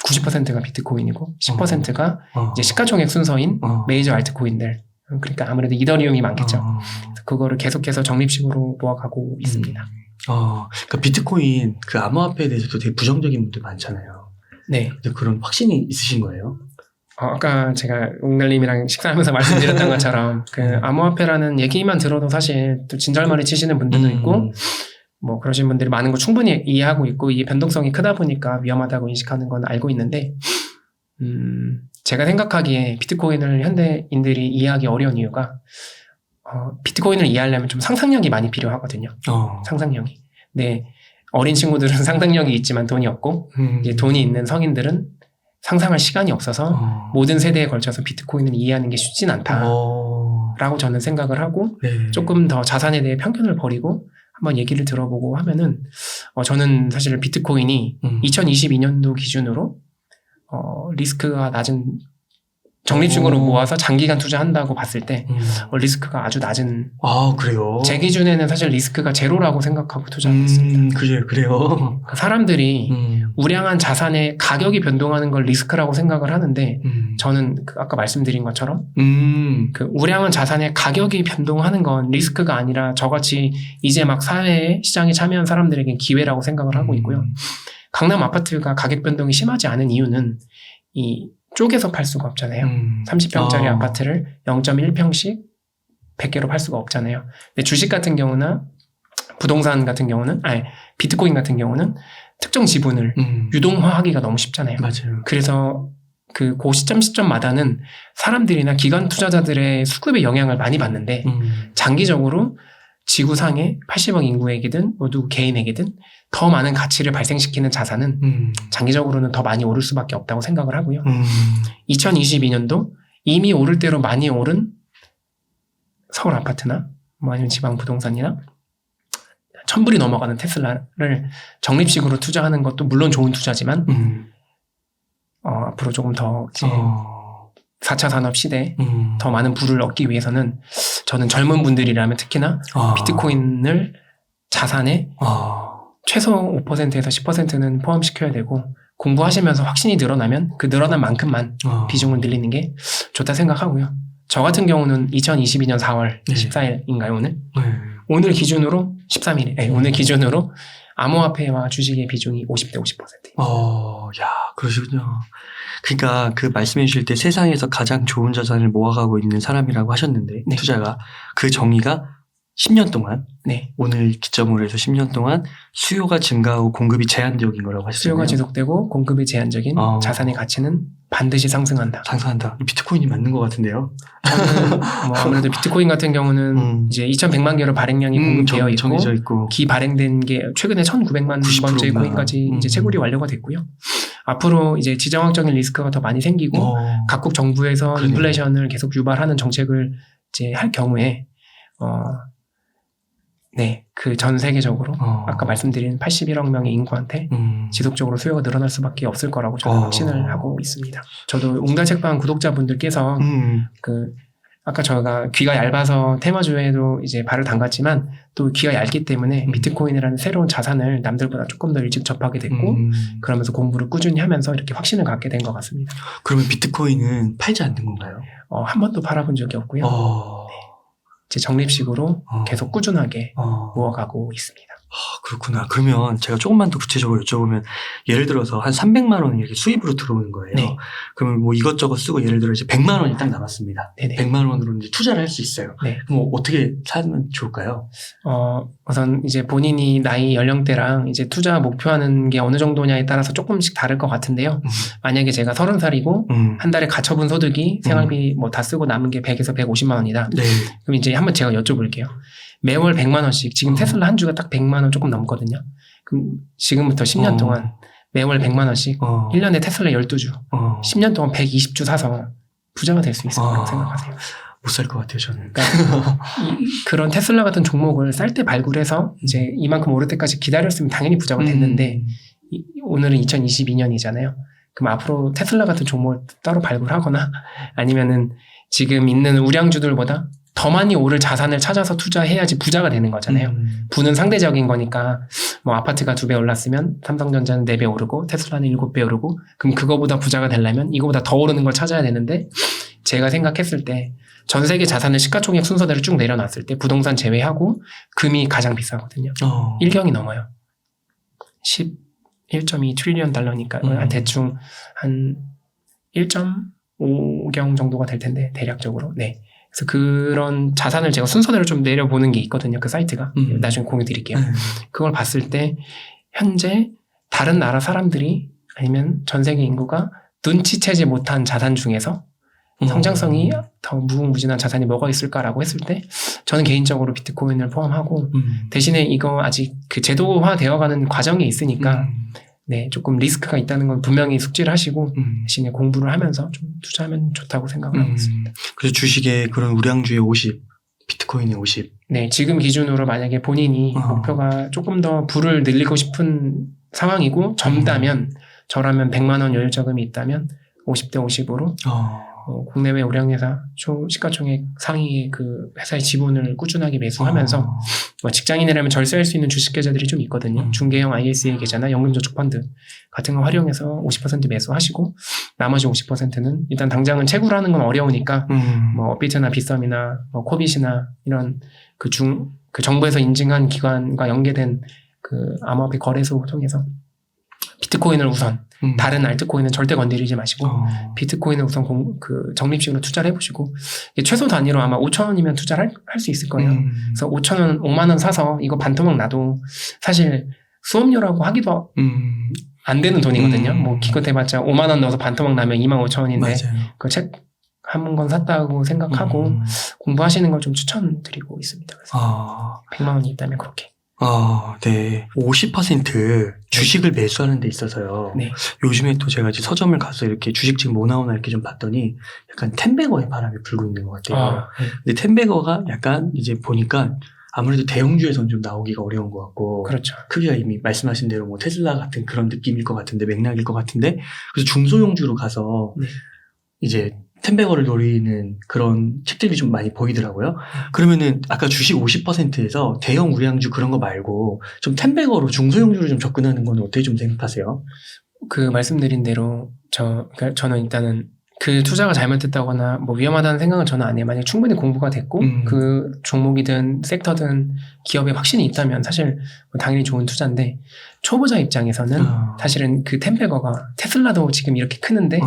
90%가 비트코인이고 10%가 이제 시가총액 순서인 메이저 알트코인들. 그러니까 아무래도 이더리움이 많겠죠. 그래서 그거를 계속해서 적립식으로 모아가고 있습니다. 그러니까 비트코인 그 암호화폐에 대해서도 되게 부정적인 분들 많잖아요. 네. 근데 그런 확신이 있으신 거예요? 아까 제가 옹달님이랑 식사하면서 말씀드렸던 것처럼 그 암호화폐라는 얘기만 들어도 사실 또 진절머리 치시는 분들도 있고 뭐 그러신 분들이 많은 거 충분히 이해하고 있고 이 변동성이 크다 보니까 위험하다고 인식하는 건 알고 있는데 제가 생각하기에 비트코인을 현대인들이 이해하기 어려운 이유가 비트코인을 이해하려면 좀 상상력이 많이 필요하거든요. 상상력이. 네, 어린 친구들은 상상력이 있지만 돈이 없고 이제 돈이 있는 성인들은 상상할 시간이 없어서 모든 세대에 걸쳐서 비트코인을 이해하는 게 쉽진 않다라고 저는 생각을 하고 조금 더 자산에 대해 편견을 버리고 한번 얘기를 들어보고 하면은 저는 사실 비트코인이 2022년도 기준으로 리스크가 낮은 적립식으로 모아서 장기간 투자한다고 봤을 때 리스크가 아주 낮은. 아, 그래요? 제 기준에는 사실 리스크가 제로라고 생각하고 투자하고 있습니다. 그래요. 사람들이 우량한 자산의 가격이 변동하는 걸 리스크라고 생각을 하는데 저는 아까 말씀드린 것처럼 그 우량한 자산의 가격이 변동하는 건 리스크가 아니라 저같이 이제 막 사회에 시장에 참여한 사람들에겐 기회라고 생각을 하고 있고요. 강남 아파트가 가격 변동이 심하지 않은 이유는 이 쪼개서 팔 수가 없잖아요. 30평짜리 아파트를 0.1평씩 100개로 팔 수가 없잖아요. 근데 주식 같은 경우나 부동산 같은 경우는, 비트코인 같은 경우는 특정 지분을 유동화하기가 너무 쉽잖아요. 맞아요. 그래서 그 시점마다는 사람들이나 기관 투자자들의 수급의 영향을 많이 받는데 장기적으로 지구상의 80억 인구에게든 모두 개인에게든 더 많은 가치를 발생시키는 자산은 장기적으로는 더 많이 오를 수밖에 없다고 생각을 하고요. 2022년도 이미 오를 대로 많이 오른 서울 아파트나 뭐 아니면 지방 부동산이나 1000불이 넘어가는 테슬라를 적립식으로 투자하는 것도 물론 좋은 투자지만 앞으로 조금 더 이제 4차 산업 시대에 더 많은 부를 얻기 위해서는 저는 젊은 분들이라면 특히나 비트코인을 자산에 최소 5%에서 10%는 포함시켜야 되고 공부하시면서 확신이 늘어나면 그 늘어난 만큼만 비중을 늘리는 게 좋다 생각하고요. 저 같은 경우는 2022년 4월 14일인가요 오늘? 오늘 기준으로 13일, 오늘 기준으로 암호화폐와 주식의 비중이 50대 50%입니다. 야, 그러시군요. 그러니까 그 말씀해 주실 때 세상에서 가장 좋은 자산을 모아가고 있는 사람이라고 하셨는데 투자가 그 정의가 10년 동안 오늘 기점으로 해서 10년 동안 수요가 증가하고 공급이 제한적인 거라고 하셨잖아요. 수요가 지속되고 공급이 제한적인 자산의 가치는 반드시 상승한다. 비트코인이 맞는 것 같은데요. 뭐 아무래도 비트코인 같은 경우는 이제 2,100만 개로 발행량이 공급되어 있고 기 발행된 게 최근에 1,900만 번째 코인까지 이제 채굴이 완료가 됐고요. 앞으로 이제 지정학적인 리스크가 더 많이 생기고 각국 정부에서 인플레이션을 계속 유발하는 정책을 이제 할 경우에 그 전 세계적으로 아까 말씀드린 81억 명의 인구한테 지속적으로 수요가 늘어날 수밖에 없을 거라고 저는 확신을 하고 있습니다. 저도 웅달책방 구독자분들께서 아까 저희가 귀가 얇아서 테마주에도 이제 발을 담갔지만 또 귀가 얇기 때문에 비트코인이라는 새로운 자산을 남들보다 조금 더 일찍 접하게 됐고 그러면서 공부를 꾸준히 하면서 이렇게 확신을 갖게 된 것 같습니다. 그러면 비트코인은 팔지 않는 건가요? 한 번도 팔아본 적이 없고요. 제 적립식으로 계속 꾸준하게 모아가고 있습니다. 그렇구나. 그러면 제가 조금만 더 구체적으로 여쭤보면 예를 들어서 한 300만 원이 이렇게 수입으로 들어오는 거예요. 그러면 뭐 이것저것 쓰고 예를 들어 이제 100만 원이 딱 남았습니다. 100만 원으로 이제 투자를 할 수 있어요. 그럼 어떻게 찾으면 좋을까요? 우선 이제 본인이 나이 연령대랑 이제 투자 목표하는 게 어느 정도냐에 따라서 조금씩 다를 것 같은데요. 만약에 제가 30살이고 한 달에 가처분 소득이 생활비 뭐 다 쓰고 남은 게 100에서 150만 원이다. 그럼 이제 한번 제가 여쭤볼게요. 매월 100만 원씩 지금 테슬라 한 주가 딱 100만 원 조금 넘거든요. 그럼 지금부터 10년 동안 매월 100만 원씩 1년에 테슬라 12주 10년 동안 120주 사서 부자가 될 수 있을 거라고 생각하세요? 못 살 것 같아요, 저는. 그러니까 그런 테슬라 같은 종목을 쌀 때 발굴해서 이제 이만큼 오를 때까지 기다렸으면 당연히 부자가 됐는데 오늘은 2022년이잖아요. 그럼 앞으로 테슬라 같은 종목을 따로 발굴하거나 아니면은 지금 있는 우량주들보다 더 많이 오를 자산을 찾아서 투자해야지 부자가 되는 거잖아요. 부는 상대적인 거니까 뭐 아파트가 2배 올랐으면 삼성전자는 4배 오르고 테슬라는 7배 오르고 그럼 그거보다 부자가 되려면 이거보다 더 오르는 걸 찾아야 되는데 제가 생각했을 때 전 세계 자산을 시가총액 순서대로 쭉 내려놨을 때 부동산 제외하고 금이 가장 비싸거든요. 1경이 넘어요. 11.2 트릴리언 달러니까 대충 한 1.5경 정도가 될 텐데 대략적으로. 그래서 그런 자산을 제가 순서대로 좀 내려보는 게 있거든요. 그 사이트가. 나중에 공유 드릴게요. 그걸 봤을 때 현재 다른 나라 사람들이 아니면 전 세계 인구가 눈치채지 못한 자산 중에서 성장성이 더 무궁무진한 자산이 뭐가 있을까라고 했을 때 저는 개인적으로 비트코인을 포함하고 대신에 이거 아직 그 제도화 되어가는 과정에 있으니까 조금 리스크가 있다는 건 분명히 숙지를 하시고 대신에 공부를 하면서 좀 투자하면 좋다고 생각을 하고 있습니다. 그래서 주식에 그런 우량주에 50, 비트코인에 50. 지금 기준으로 만약에 본인이 목표가 조금 더 부를 늘리고 싶은 상황이고 젊다면 저라면 100만 원 여유 자금이 있다면 50대 50으로 국내외 우량회사 시가총액 상위의 그 회사의 지분을 꾸준하게 매수하면서 직장인이라면 절세할 수 있는 주식 계좌들이 좀 있거든요. 중개형 ISA 계좌나 연금저축펀드 같은 거 활용해서 50% 매수하시고 나머지 50%는 일단 당장은 채굴하는 건 어려우니까 뭐 업비트나 빗썸이나 뭐 코빗이나 이런 그 정부에서 인증한 기관과 연계된 그 암호화폐 거래소 통해서 비트코인을 우선 다른 알트코인은 절대 건드리지 마시고 비트코인을 우선 적립식으로 투자를 해보시고 최소 단위로 아마 5,000원이면 투자를 할 수 있을 거예요. 그래서 5,000원, 5만 원 사서 이거 반토막 나도 사실 수업료라고 하기도 안 되는 돈이거든요. 뭐 기껏 해봤자 5만 원 넣어서 반토막 나면 25,000원인데 그 책 한 권 샀다고 생각하고 공부하시는 걸 좀 추천드리고 있습니다. 그래서 100만 원이 있다면 그렇게. 네. 50% 주식을 매수하는 데 있어서요. 네. 요즘에 또 제가 이제 서점을 가서 이렇게 주식 지금 뭐 나오나 이렇게 좀 봤더니 약간 텐베거의 바람이 불고 있는 것 같아요. 근데 텐베거가 약간 이제 보니까 아무래도 대형주에서는 좀 나오기가 어려운 것 같고. 그렇죠. 크기가 이미 말씀하신 대로 뭐 테슬라 같은 그런 느낌일 것 같은데, 맥락일 것 같은데, 그래서 중소형주로 가서 이제 텐베거를 노리는 그런 책들이 좀 많이 보이더라고요. 그러면은 아까 주식 50%에서 대형 우량주 그런 거 말고 좀 텐베거로 중소형주로 좀 접근하는 건 어떻게 좀 생각하세요? 그 말씀드린 대로 저는 일단은 그 투자가 잘못됐다거나 뭐 위험하다는 생각은 저는 안 해요. 만약 충분히 공부가 됐고 그 종목이든 섹터든 기업에 확신이 있다면 사실 뭐 당연히 좋은 투자인데 초보자 입장에서는 사실은 그 텐베거가 테슬라도 지금 이렇게 크는데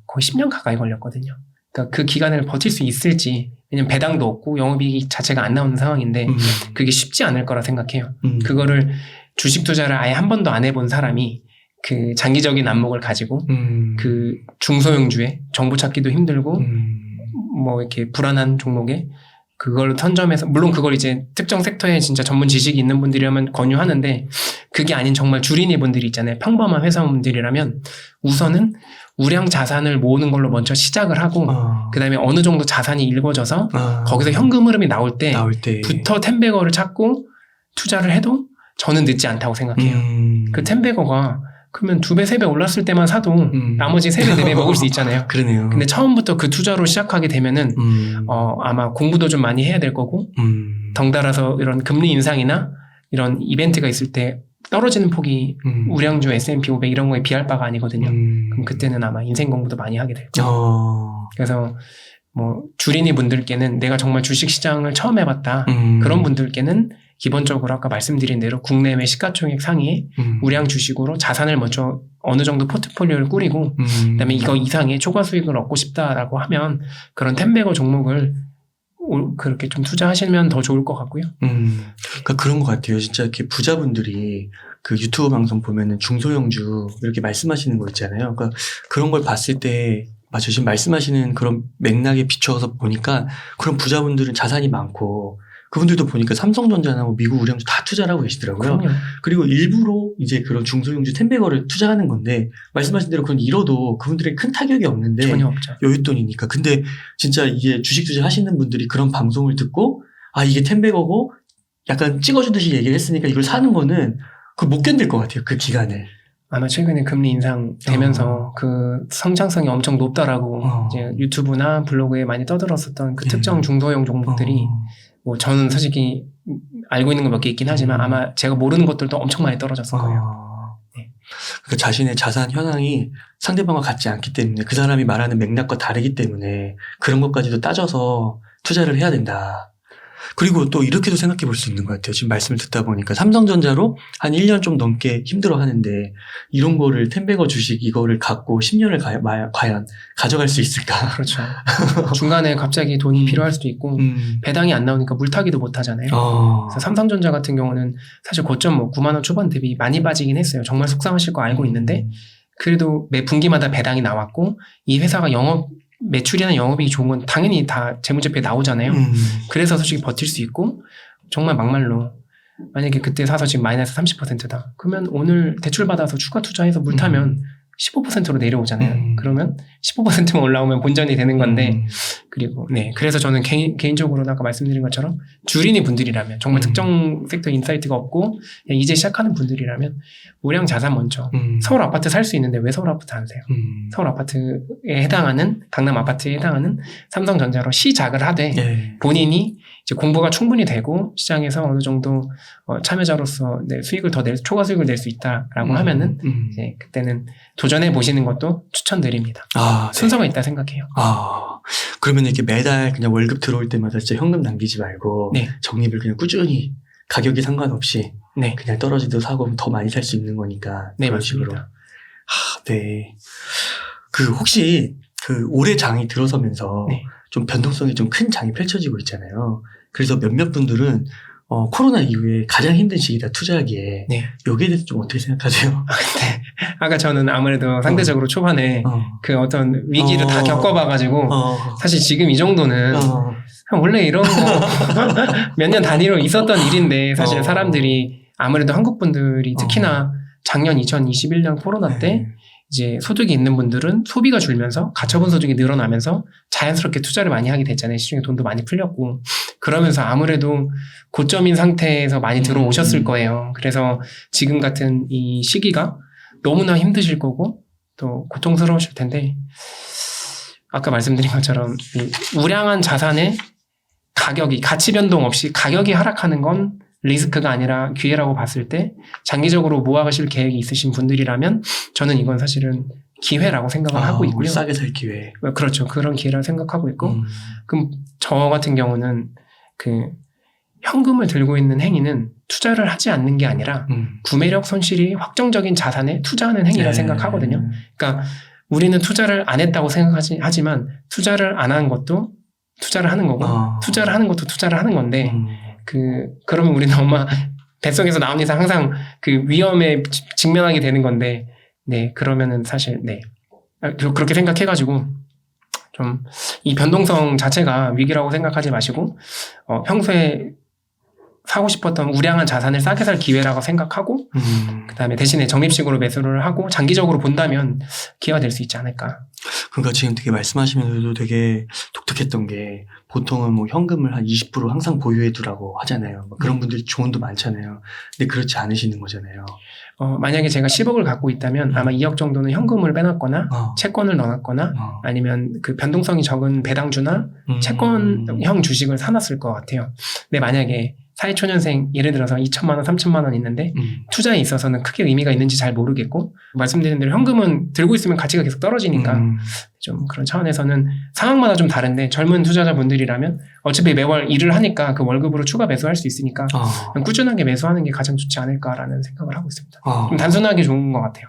거의 10년 가까이 걸렸거든요. 그러니까 그 기간을 버틸 수 있을지, 왜냐면 배당도 없고 영업이익 자체가 안 나오는 상황인데 그게 쉽지 않을 거라 생각해요. 그거를 주식 투자를 아예 한 번도 안 해본 사람이 그 장기적인 안목을 가지고 그 중소형주에 정보 찾기도 힘들고 뭐 이렇게 불안한 종목에 그걸 선점해서, 물론 그걸 이제 특정 섹터에 진짜 전문 지식이 있는 분들이라면 권유하는데 그게 아닌 정말 주린이 분들이 있잖아요. 평범한 회사원들이라면 우선은 우량 자산을 모으는 걸로 먼저 시작을 하고 그 다음에 어느 정도 자산이 일궈져서 거기서 현금 흐름이 나올 때부터 텐베거를 찾고 투자를 해도 저는 늦지 않다고 생각해요. 그 텐베거가 그러면 2배, 3배 올랐을 때만 사도 나머지 3배, 4배 먹을 수 있잖아요. 그러네요. 근데 처음부터 그 투자로 시작하게 되면은 아마 공부도 좀 많이 해야 될 거고 덩달아서 이런 금리 인상이나 이런 이벤트가 있을 때 떨어지는 폭이 우량주 S&P 500 이런 거에 비할 바가 아니거든요. 그럼 그때는 아마 인생 공부도 많이 하게 될 거예요. 그래서 뭐 주린이 분들께는 내가 정말 주식시장을 처음 해봤다. 그런 분들께는 기본적으로 아까 말씀드린 대로 국내외 시가총액 상위의 우량 주식으로 자산을 먼저 어느 정도 포트폴리오를 꾸리고 그다음에 이거 이상의 초과 수익을 얻고 싶다라고 하면 그런 텐베거 종목을 그렇게 좀 투자하시면 더 좋을 것 같고요. 그러니까 그런 것 같아요. 진짜 이렇게 부자분들이 그 유튜브 방송 보면은 중소형주 이렇게 말씀하시는 거 있잖아요. 그러니까 그런 걸 봤을 때 맞아요. 지금 말씀하시는 그런 맥락에 비추어서 보니까 그런 부자분들은 자산이 많고 그분들도 보니까 삼성전자나 뭐 미국 우량주 다 투자를 하고 계시더라고요. 그럼요. 그리고 일부러 이제 그런 중소형주 텐베거를 투자하는 건데 말씀하신 대로 그건 잃어도 그분들의 큰 타격이 없는데 전혀 없죠. 여윳돈이니까. 근데 진짜 이게 주식 투자 하시는 분들이 그런 방송을 듣고 이게 텐베거고 약간 찍어주듯이 얘기를 했으니까 이걸 사는 거는 못 견딜 것 같아요. 그 기간을. 아마 최근에 금리 인상되면서 그 성장성이 엄청 높다라고 이제 유튜브나 블로그에 많이 떠들었었던 그 특정 중소형 종목들이 뭐 저는 솔직히 알고 있는 거 몇 개 있긴 하지만 아마 제가 모르는 것들도 엄청 많이 떨어졌을 거예요. 네. 그러니까 자신의 자산 현황이 상대방과 같지 않기 때문에 그 사람이 말하는 맥락과 다르기 때문에 그런 것까지도 따져서 투자를 해야 된다. 그리고 또 이렇게도 생각해 볼 수 있는 것 같아요. 지금 말씀을 듣다 보니까 삼성전자로 한 1년 좀 넘게 힘들어 하는데 이런 거를 텐베거 주식 이거를 갖고 10년을 과연 가져갈 수 있을까? 그렇죠. 중간에 갑자기 돈이 필요할 수도 있고 배당이 안 나오니까 물타기도 못 하잖아요. 그래서 삼성전자 같은 경우는 사실 고점 뭐 9만 원 초반 대비 많이 빠지긴 했어요. 정말 속상하실 거 알고 있는데 그래도 매 분기마다 배당이 나왔고 이 회사가 매출이나 영업이익이 좋은 건 당연히 다 재무제표에 나오잖아요. 그래서 솔직히 버틸 수 있고 정말 막말로 만약에 그때 사서 지금 마이너스 30%다. 그러면 오늘 대출 받아서 추가 투자해서 물 타면 15%로 내려오잖아요. 그러면 15%만 올라오면 본전이 되는 건데, 그리고, 네. 그래서 저는 개인적으로는 아까 말씀드린 것처럼 주린이 분들이라면, 정말 특정 섹터 인사이트가 없고, 이제 시작하는 분들이라면, 우량 자산 먼저, 서울 아파트 살 수 있는데 왜 서울 아파트 안 사요? 서울 아파트에 해당하는, 강남 아파트에 해당하는 삼성전자로 시작을 하되, 본인이 이제 공부가 충분히 되고, 시장에서 어느 정도 참여자로서 수익을 더 초과 수익을 낼 수 있다라고 하면은, 이제 그때는 도전해 보시는 것도 추천드립니다. 순서가 있다 생각해요. 그러면 이렇게 매달 그냥 월급 들어올 때마다 진짜 현금 남기지 말고 적립을 그냥 꾸준히 가격이 상관없이 그냥 떨어지도 사고 더 많이 살 수 있는 거니까. 네, 그런 맞습니다. 식으로. 네. 혹시 올해 장이 들어서면서 좀 변동성이 좀 큰 장이 펼쳐지고 있잖아요. 그래서 몇몇 분들은 코로나 이후에 가장 힘든 시기다 투자하기에. 여기에 대해서 좀 어떻게 생각하세요? 아까 저는 아무래도 상대적으로 초반에 그 어떤 위기를 다 겪어봐가지고 사실 지금 이 정도는 원래 이런 거 몇 년 단위로 있었던 일인데 사실 사람들이 아무래도 한국 분들이 특히나 작년 2021년 코로나 때 이제 소득이 있는 분들은 소비가 줄면서 가처분 소득이 늘어나면서 자연스럽게 투자를 많이 하게 됐잖아요. 시중에 돈도 많이 풀렸고 그러면서 아무래도 고점인 상태에서 많이 들어오셨을 거예요. 그래서 지금 같은 이 시기가 너무나 힘드실 거고 또 고통스러우실 텐데 아까 말씀드린 것처럼 이 우량한 자산의 가격이 가치 변동 없이 가격이 하락하는 건 리스크가 아니라 기회라고 봤을 때 장기적으로 모아가실 계획이 있으신 분들이라면 저는 이건 사실은 기회라고 생각을 하고 있고요. 싸게 살 기회. 그렇죠. 그런 기회라고 생각하고 있고 그럼 저 같은 경우는 그 현금을 들고 있는 행위는 투자를 하지 않는 게 아니라 구매력 손실이 확정적인 자산에 투자하는 행위라 생각하거든요. 그러니까 우리는 투자를 안 했다고 생각하지만 투자를 안 한 것도 투자를 하는 거고 투자를 하는 것도 투자를 하는 건데 그러면 우리는 엄마 뱃속에서 나온 이상 항상 그 위험에 직면하게 되는 건데 그러면은 사실 그렇게 생각해가지고 좀 이 변동성 자체가 위기라고 생각하지 마시고 평소에 사고 싶었던 우량한 자산을 싸게 살 기회라고 생각하고 그다음에 대신에 적립식으로 매수를 하고 장기적으로 본다면 기회가 될 수 있지 않을까. 그러니까 지금 되게 말씀하시면서도 되게 독특했던 게 보통은 뭐 현금을 한 20% 항상 보유해 두라고 하잖아요. 그런 분들이 조언도 많잖아요. 근데 그렇지 않으시는 거잖아요. 만약에 제가 10억을 갖고 있다면 아마 2억 정도는 현금을 빼놨거나 채권을 넣어놨거나 아니면 그 변동성이 적은 배당주나 채권형 주식을 사놨을 것 같아요. 근데 만약에 사회초년생 예를 들어서 2천만 원, 3천만 원 있는데 투자에 있어서는 크게 의미가 있는지 잘 모르겠고 말씀드린 대로 현금은 들고 있으면 가치가 계속 떨어지니까 좀 그런 차원에서는 상황마다 좀 다른데 젊은 투자자분들이라면 어차피 매월 일을 하니까 그 월급으로 추가 매수할 수 있으니까 그냥 꾸준하게 매수하는 게 가장 좋지 않을까라는 생각을 하고 있습니다. 좀 단순하게 좋은 것 같아요.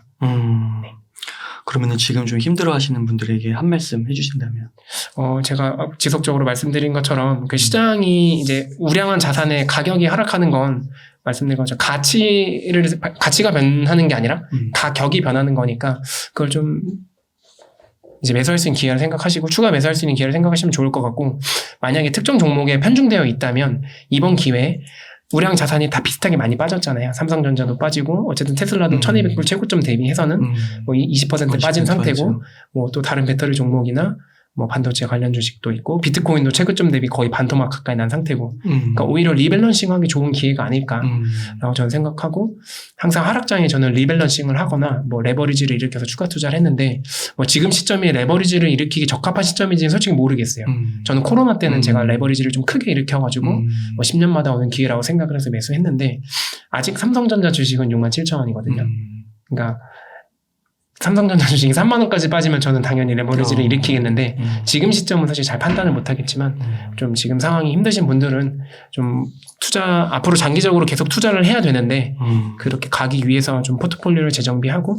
그러면은 지금 좀 힘들어 하시는 분들에게 한 말씀 해주신다면? 제가 지속적으로 말씀드린 것처럼 그 시장이 이제 우량한 자산의 가격이 하락하는 건 말씀드린 것처럼 가치가 변하는 게 아니라 가격이 변하는 거니까 그걸 좀 이제 매수할 수 있는 기회를 생각하시고 추가 매수할 수 있는 기회를 생각하시면 좋을 것 같고 만약에 특정 종목에 편중되어 있다면 이번 기회에 우량 자산이 다 비슷하게 많이 빠졌잖아요. 삼성전자도 빠지고 어쨌든 테슬라도 1200불 최고점 대비해서는 뭐 20% 빠진 상태고 뭐 또 다른 배터리 종목이나 뭐 반도체 관련 주식도 있고 비트코인도 최고점 대비 거의 반토막 가까이 난 상태고 그러니까 오히려 리밸런싱하기 좋은 기회가 아닐까라고 저는 생각하고 항상 하락장에 저는 리밸런싱을 하거나 뭐 레버리지를 일으켜서 추가 투자를 했는데 뭐 지금 시점이 레버리지를 일으키기 적합한 시점인지는 솔직히 모르겠어요. 저는 코로나 때는 제가 레버리지를 좀 크게 일으켜가지고 뭐 10년마다 오는 기회라고 생각을 해서 매수했는데 아직 삼성전자 주식은 67,000원이거든요. 그러니까 삼성전자 주식이 3만 원까지 빠지면 저는 당연히 레버리지를 일으키겠는데 지금 시점은 사실 잘 판단을 못하겠지만 좀 지금 상황이 힘드신 분들은 좀 앞으로 장기적으로 계속 투자를 해야 되는데 그렇게 가기 위해서 좀 포트폴리오를 재정비하고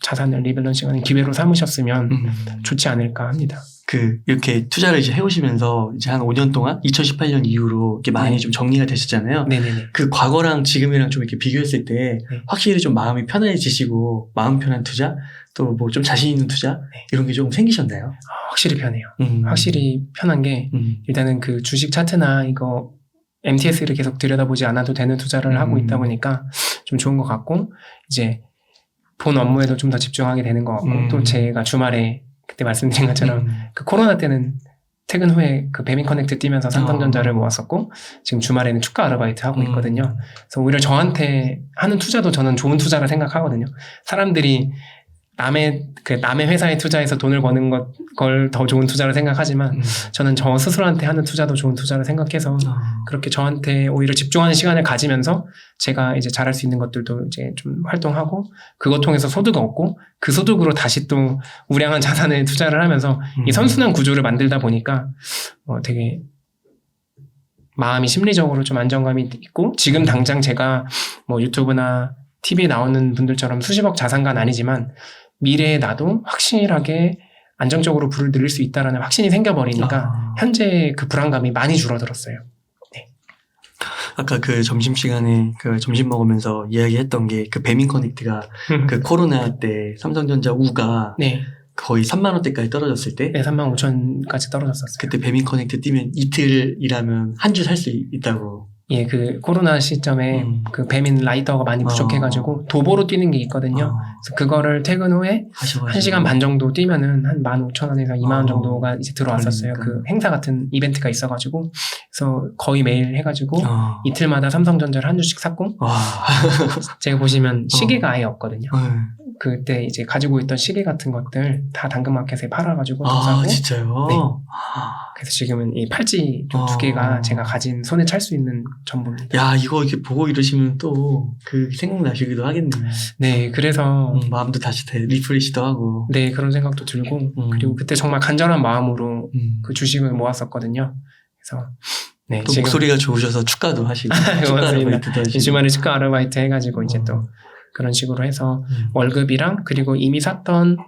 자산을 리밸런싱하는 기회로 삼으셨으면 좋지 않을까 합니다. 이렇게 투자를 이제 해오시면서 이제 한 5년 동안 2018년 이후로 이렇게 많이 좀 정리가 되셨잖아요. 네네네. 그 과거랑 지금이랑 좀 이렇게 비교했을 때 확실히 좀 마음이 편해지시고 마음 편한 투자 또 뭐 좀 자신 있는 투자 이런 게 좀 생기셨나요? 확실히 편해요. 확실히 편한 게 일단은 그 주식 차트나 이거 MTS를 계속 들여다보지 않아도 되는 투자를 하고 있다 보니까 좀 좋은 것 같고 이제 본 업무에도 좀 더 집중하게 되는 것 같고 또 제가 주말에 그때 말씀드린 것처럼 그 코로나 때는 퇴근 후에 그 배민 커넥트 뛰면서 삼성전자를 모았었고 지금 주말에는 축가 아르바이트 하고 있거든요. 그래서 오히려 저한테 하는 투자도 저는 좋은 투자를 생각하거든요. 사람들이 남의 회사에 투자해서 돈을 버는 걸 더 좋은 투자를 생각하지만 저는 저 스스로한테 하는 투자도 좋은 투자를 생각해서 그렇게 저한테 오히려 집중하는 시간을 가지면서 제가 이제 잘할 수 있는 것들도 이제 좀 활동하고 그것 통해서 소득을 얻고 그 소득으로 다시 또 우량한 자산에 투자를 하면서 이 선순환 구조를 만들다 보니까 되게 마음이 심리적으로 좀 안정감이 있고 지금 당장 제가 뭐 유튜브나 TV에 나오는 분들처럼 수십억 자산가는 아니지만 미래에 나도 확실하게 안정적으로 불을 늘릴 수 있다라는 확신이 생겨버리니까 현재 그 불안감이 많이 줄어들었어요. 네. 아까 그 점심시간에 그 점심 먹으면서 이야기했던 게 그 배민 커넥트가 그 코로나 때 삼성전자 우가 네. 거의 3만 원대까지 떨어졌을 때 네, 3만 5천까지 떨어졌었어요. 그때 배민 커넥트 뛰면 이틀 일하면 한 주 살 수 있다고. 예, 그 코로나 시점에 그 배민 라이더가 많이 부족해가지고 도보로 뛰는 게 있거든요. 그래서 그거를 퇴근 후에 1시간 반 정도 뛰면은 한 15,000원에서 2만 원 정도가 이제 들어왔었어요. 그 행사 같은 이벤트가 있어가지고 그래서 거의 매일 해가지고 이틀마다 삼성전자를 한 주씩 샀고 제가 보시면 시계가 아예 없거든요. 그때 이제 가지고 있던 시계 같은 것들 다 당근마켓에 팔아가지고 더 사고. 진짜요? 네. 그래서 지금은 이 팔찌 두 개가 제가 가진 손에 찰 수 있는 전부입니다. 야, 이거 이렇게 보고 이러시면 또 그 생각나시기도 하겠네요. 네, 그래서 마음도 다시 리프레시도 하고. 네, 그런 생각도 들고 그리고 그때 정말 간절한 마음으로 그 주식을 모았었거든요. 그래서 네, 또 목소리가 좋으셔서 축가도 하시고. 축가 아르바이트도 하시고. 주말에 축가 아르바이트 해가지고 이제 또 그런 식으로 해서 월급이랑 그리고 이미 샀던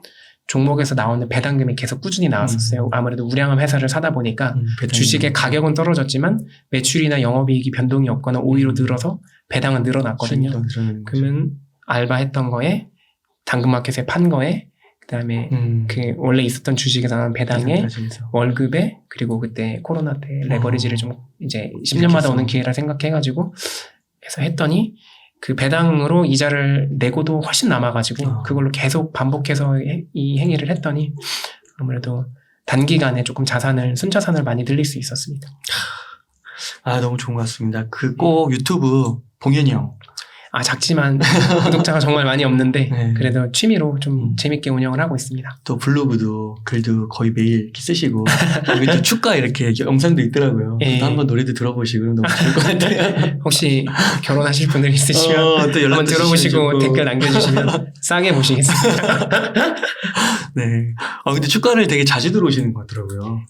종목에서 나오는 배당금이 계속 꾸준히 나왔었어요. 아무래도 우량한 회사를 사다 보니까 주식의 가격은 떨어졌지만 매출이나 영업이익이 변동이 없거나 오히려 늘어서 배당은 늘어났거든요. 그러면 알바했던 거에 당근마켓에 판 거에 그다음에 그 원래 있었던 주식에서 나온 배당에 월급에 그리고 그때 코로나 때 레버리지를 좀 이제 10년마다 오는 기회라 생각해가지고 해서 했더니 그 배당으로 이자를 내고도 훨씬 남아가지고 그걸로 계속 반복해서 이 행위를 했더니 아무래도 단기간에 조금 순자산을 많이 늘릴 수 있었습니다. 아, 너무 좋은 것 같습니다. 그 꼭 유튜브 봉현이 형. 아, 작지만 구독자가 정말 많이 없는데 네. 그래도 취미로 좀 재밌게 운영을 하고 있습니다. 또 블로그도 글도 거의 매일 이렇게 쓰시고 여기 또 축가 이렇게 영상도 있더라고요. 또 한번 노래도 들어보시고 그럼 너무 좋을 것 같아요. 혹시 결혼하실 분들 있으시면 또 한번 들어보시고 댓글 남겨주시면 싸게 모시겠습니다. 네. 근데 축가를 되게 자주 들어오시는 것 같더라고요.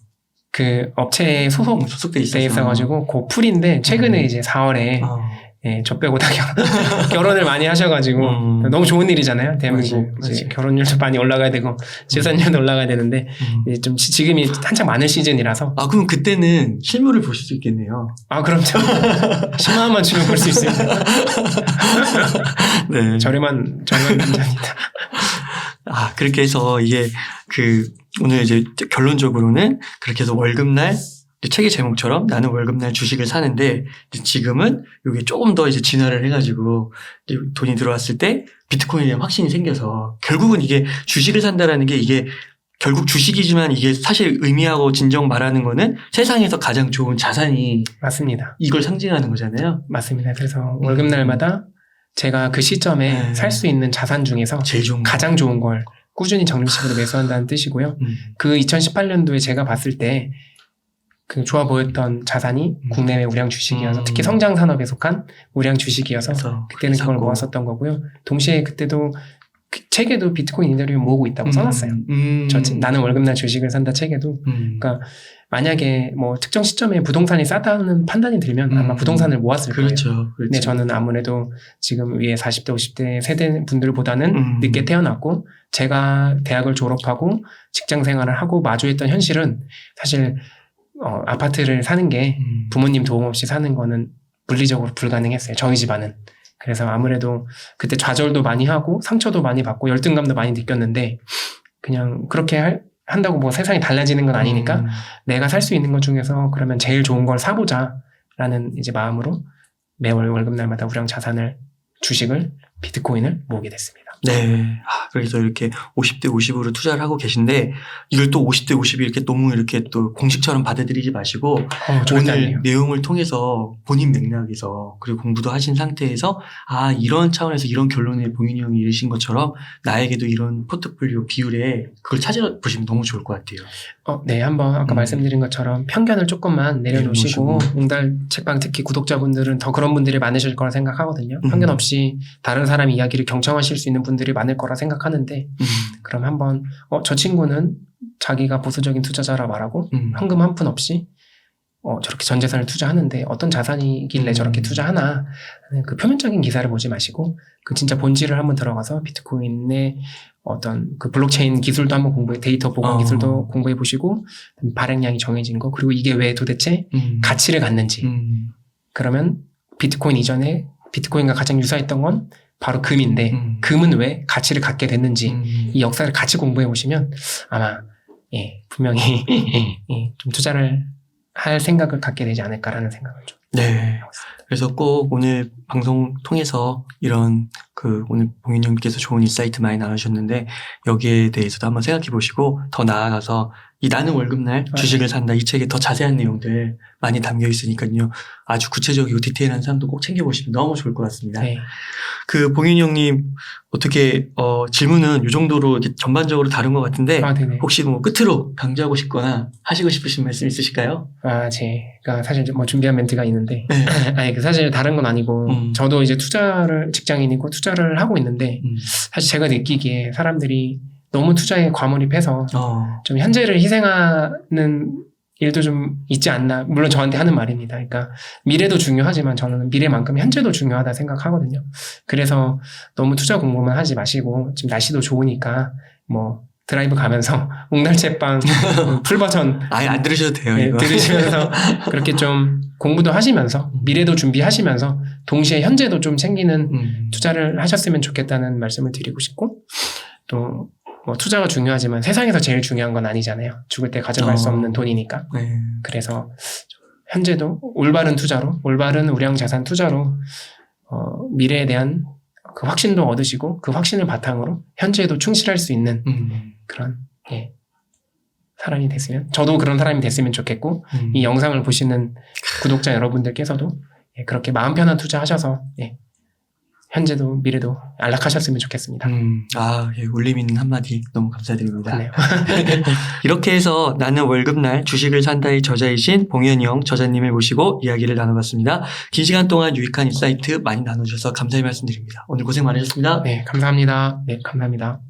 그 업체에 소속돼 있어가지고 그 풀인데 최근에 이제 4월에 네, 저 빼고 다 결혼을 많이 하셔가지고 너무 좋은 일이잖아요. 대한민국 이제 결혼율도 많이 올라가야 되고 출산율도 올라가야 되는데 이제 좀 지금이 한창 많은 시즌이라서. 아, 그럼 그때는 실물을 보실 수 있겠네요. 아, 그럼요. 10만 원만 주면 볼 수 있습니다. 네. 저렴한 남자입니다. 아, 그렇게 해서 이게 오늘 이제 결론적으로는 그렇게 해서 월급날 책의 제목처럼 나는 월급날 주식을 사는데 지금은 이게 조금 더 이제 진화를 해가지고 돈이 들어왔을 때 비트코인에 대한 확신이 생겨서 결국은 이게 주식을 산다라는 게 이게 결국 주식이지만 이게 사실 의미하고 진정 말하는 거는 세상에서 가장 좋은 자산이 맞습니다. 이걸 상징하는 거잖아요. 맞습니다. 그래서 월급날마다 제가 그 시점에 살 수 있는 자산 중에서 가장 좋은 걸 꾸준히 적립식으로 매수한다는 뜻이고요. 그 2018년도에 제가 봤을 때 그 좋아 보였던 자산이 국내외 우량 주식이어서 특히 성장 산업에 속한 우량 주식이어서 그때는 그걸 모았었던 거고요. 동시에 그때도 그 책에도 비트코인 이더리움 모으고 있다고 써놨어요. 나는 월급날 주식을 산다 책에도. 그러니까 만약에 뭐 특정 시점에 부동산이 싸다는 판단이 들면 아마 부동산을 모았을 거예요. 그렇죠. 근데 저는 아무래도 지금 위에 40대, 50대 세대 분들보다는 늦게 태어났고 제가 대학을 졸업하고 직장 생활을 하고 마주했던 현실은 사실 아파트를 사는 게 부모님 도움 없이 사는 거는 물리적으로 불가능했어요. 저희 집안은. 그래서 아무래도 그때 좌절도 많이 하고 상처도 많이 받고 열등감도 많이 느꼈는데 그냥 그렇게 한다고 뭐 세상이 달라지는 건 아니니까 내가 살 수 있는 것 중에서 그러면 제일 좋은 걸 사보자 라는 이제 마음으로 매월 월급날마다 우량 자산을 주식을 비트코인을 모으게 됐습니다. 네. 그래서 이렇게 50대 50으로 투자를 하고 계신데 이걸 또 50대 50이 이렇게 너무 이렇게 또 공식처럼 받아들이지 마시고 오늘 아니에요. 내용을 통해서 본인 맥락에서 그리고 공부도 하신 상태에서 이런 차원에서 이런 결론에 봉윤이 형이 이르신 것처럼 나에게도 이런 포트폴리오 비율에 그걸 찾아보시면 너무 좋을 것 같아요. 네. 한번 아까 말씀드린 것처럼 편견을 조금만 내려놓으시고 웅달 책방 특히 구독자분들은 더 그런 분들이 많으실 거라 생각하거든요. 편견 없이 다른 사람 이야기를 경청하실 수 있는 분들이 많을 거라 생각하는데 그럼 한번 저 친구는 자기가 보수적인 투자자라 말하고 현금 한 푼 없이 저렇게 전 재산을 투자하는데 어떤 자산이길래 저렇게 투자하나 하는 그 표면적인 기사를 보지 마시고 그 진짜 본질을 한번 들어가서 비트코인의 어떤 그 블록체인 기술도 한번 데이터 보관 기술도 공부해 보시고 발행량이 정해진 거 그리고 이게 왜 도대체 가치를 갖는지 그러면 비트코인 이전에 비트코인과 가장 유사했던 건 바로 금인데 금은 왜 가치를 갖게 됐는지 이 역사를 같이 공부해 보시면 아마 분명히 좀 투자를 할 생각을 갖게 되지 않을까라는 생각을 좀 네. 그래서 꼭 오늘 방송 통해서 이런 오늘 봉윤이 형님께서 좋은 인사이트 많이 나누셨는데 여기에 대해서도 한번 생각해 보시고 더 나아가서 이 나는 월급날 주식을 산다 이 책에 더 자세한 내용들 많이 담겨 있으니까요. 아주 구체적이고 디테일한 사항도 꼭 챙겨보시면 너무 좋을 것 같습니다. 네. 봉윤이 형님 어떻게 질문은 이 정도로 이렇게 전반적으로 다룬 것 같은데 혹시 뭐 끝으로 강조하고 싶거나 하시고 싶으신 말씀 있으실까요? 제가 사실 뭐 준비한 멘트가 있는데 사실 다른 건 아니고 저도 이제 직장인이고 투자를 하고 있는데 사실 제가 느끼기에 사람들이 너무 투자에 과몰입해서 좀 현재를 희생하는 일도 좀 있지 않나. 물론 저한테 하는 말입니다. 그러니까 미래도 중요하지만 저는 미래만큼 현재도 중요하다 생각하거든요. 그래서 너무 투자 공부만 하지 마시고 지금 날씨도 좋으니까 뭐 드라이브 가면서 웅달채빵 풀버전 아예 안 들으셔도 돼요. 이거. 들으시면서 그렇게 좀 공부도 하시면서 미래도 준비하시면서 동시에 현재도 좀 챙기는 투자를 하셨으면 좋겠다는 말씀을 드리고 싶고 또 뭐 투자가 중요하지만 세상에서 제일 중요한 건 아니잖아요. 죽을 때 가져갈 수 없는 돈이니까. 그래서 현재도 올바른 투자로, 올바른 우량 자산 투자로 미래에 대한 그 확신도 얻으시고 그 확신을 바탕으로 현재에도 충실할 수 있는 그런 사람이 됐으면 저도 그런 사람이 됐으면 좋겠고 이 영상을 보시는 구독자 여러분들께서도 그렇게 마음 편한 투자하셔서 현재도 미래도 안락하셨으면 좋겠습니다. 울림 있는 한마디 너무 감사드립니다. 이렇게 해서 나는 월급날 주식을 산다의 저자이신 봉현이 형 저자님을 모시고 이야기를 나눠봤습니다. 긴 시간 동안 유익한 인사이트 많이 나눠주셔서 감사의 말씀드립니다. 오늘 고생 많으셨습니다. 네, 감사합니다. 네, 감사합니다.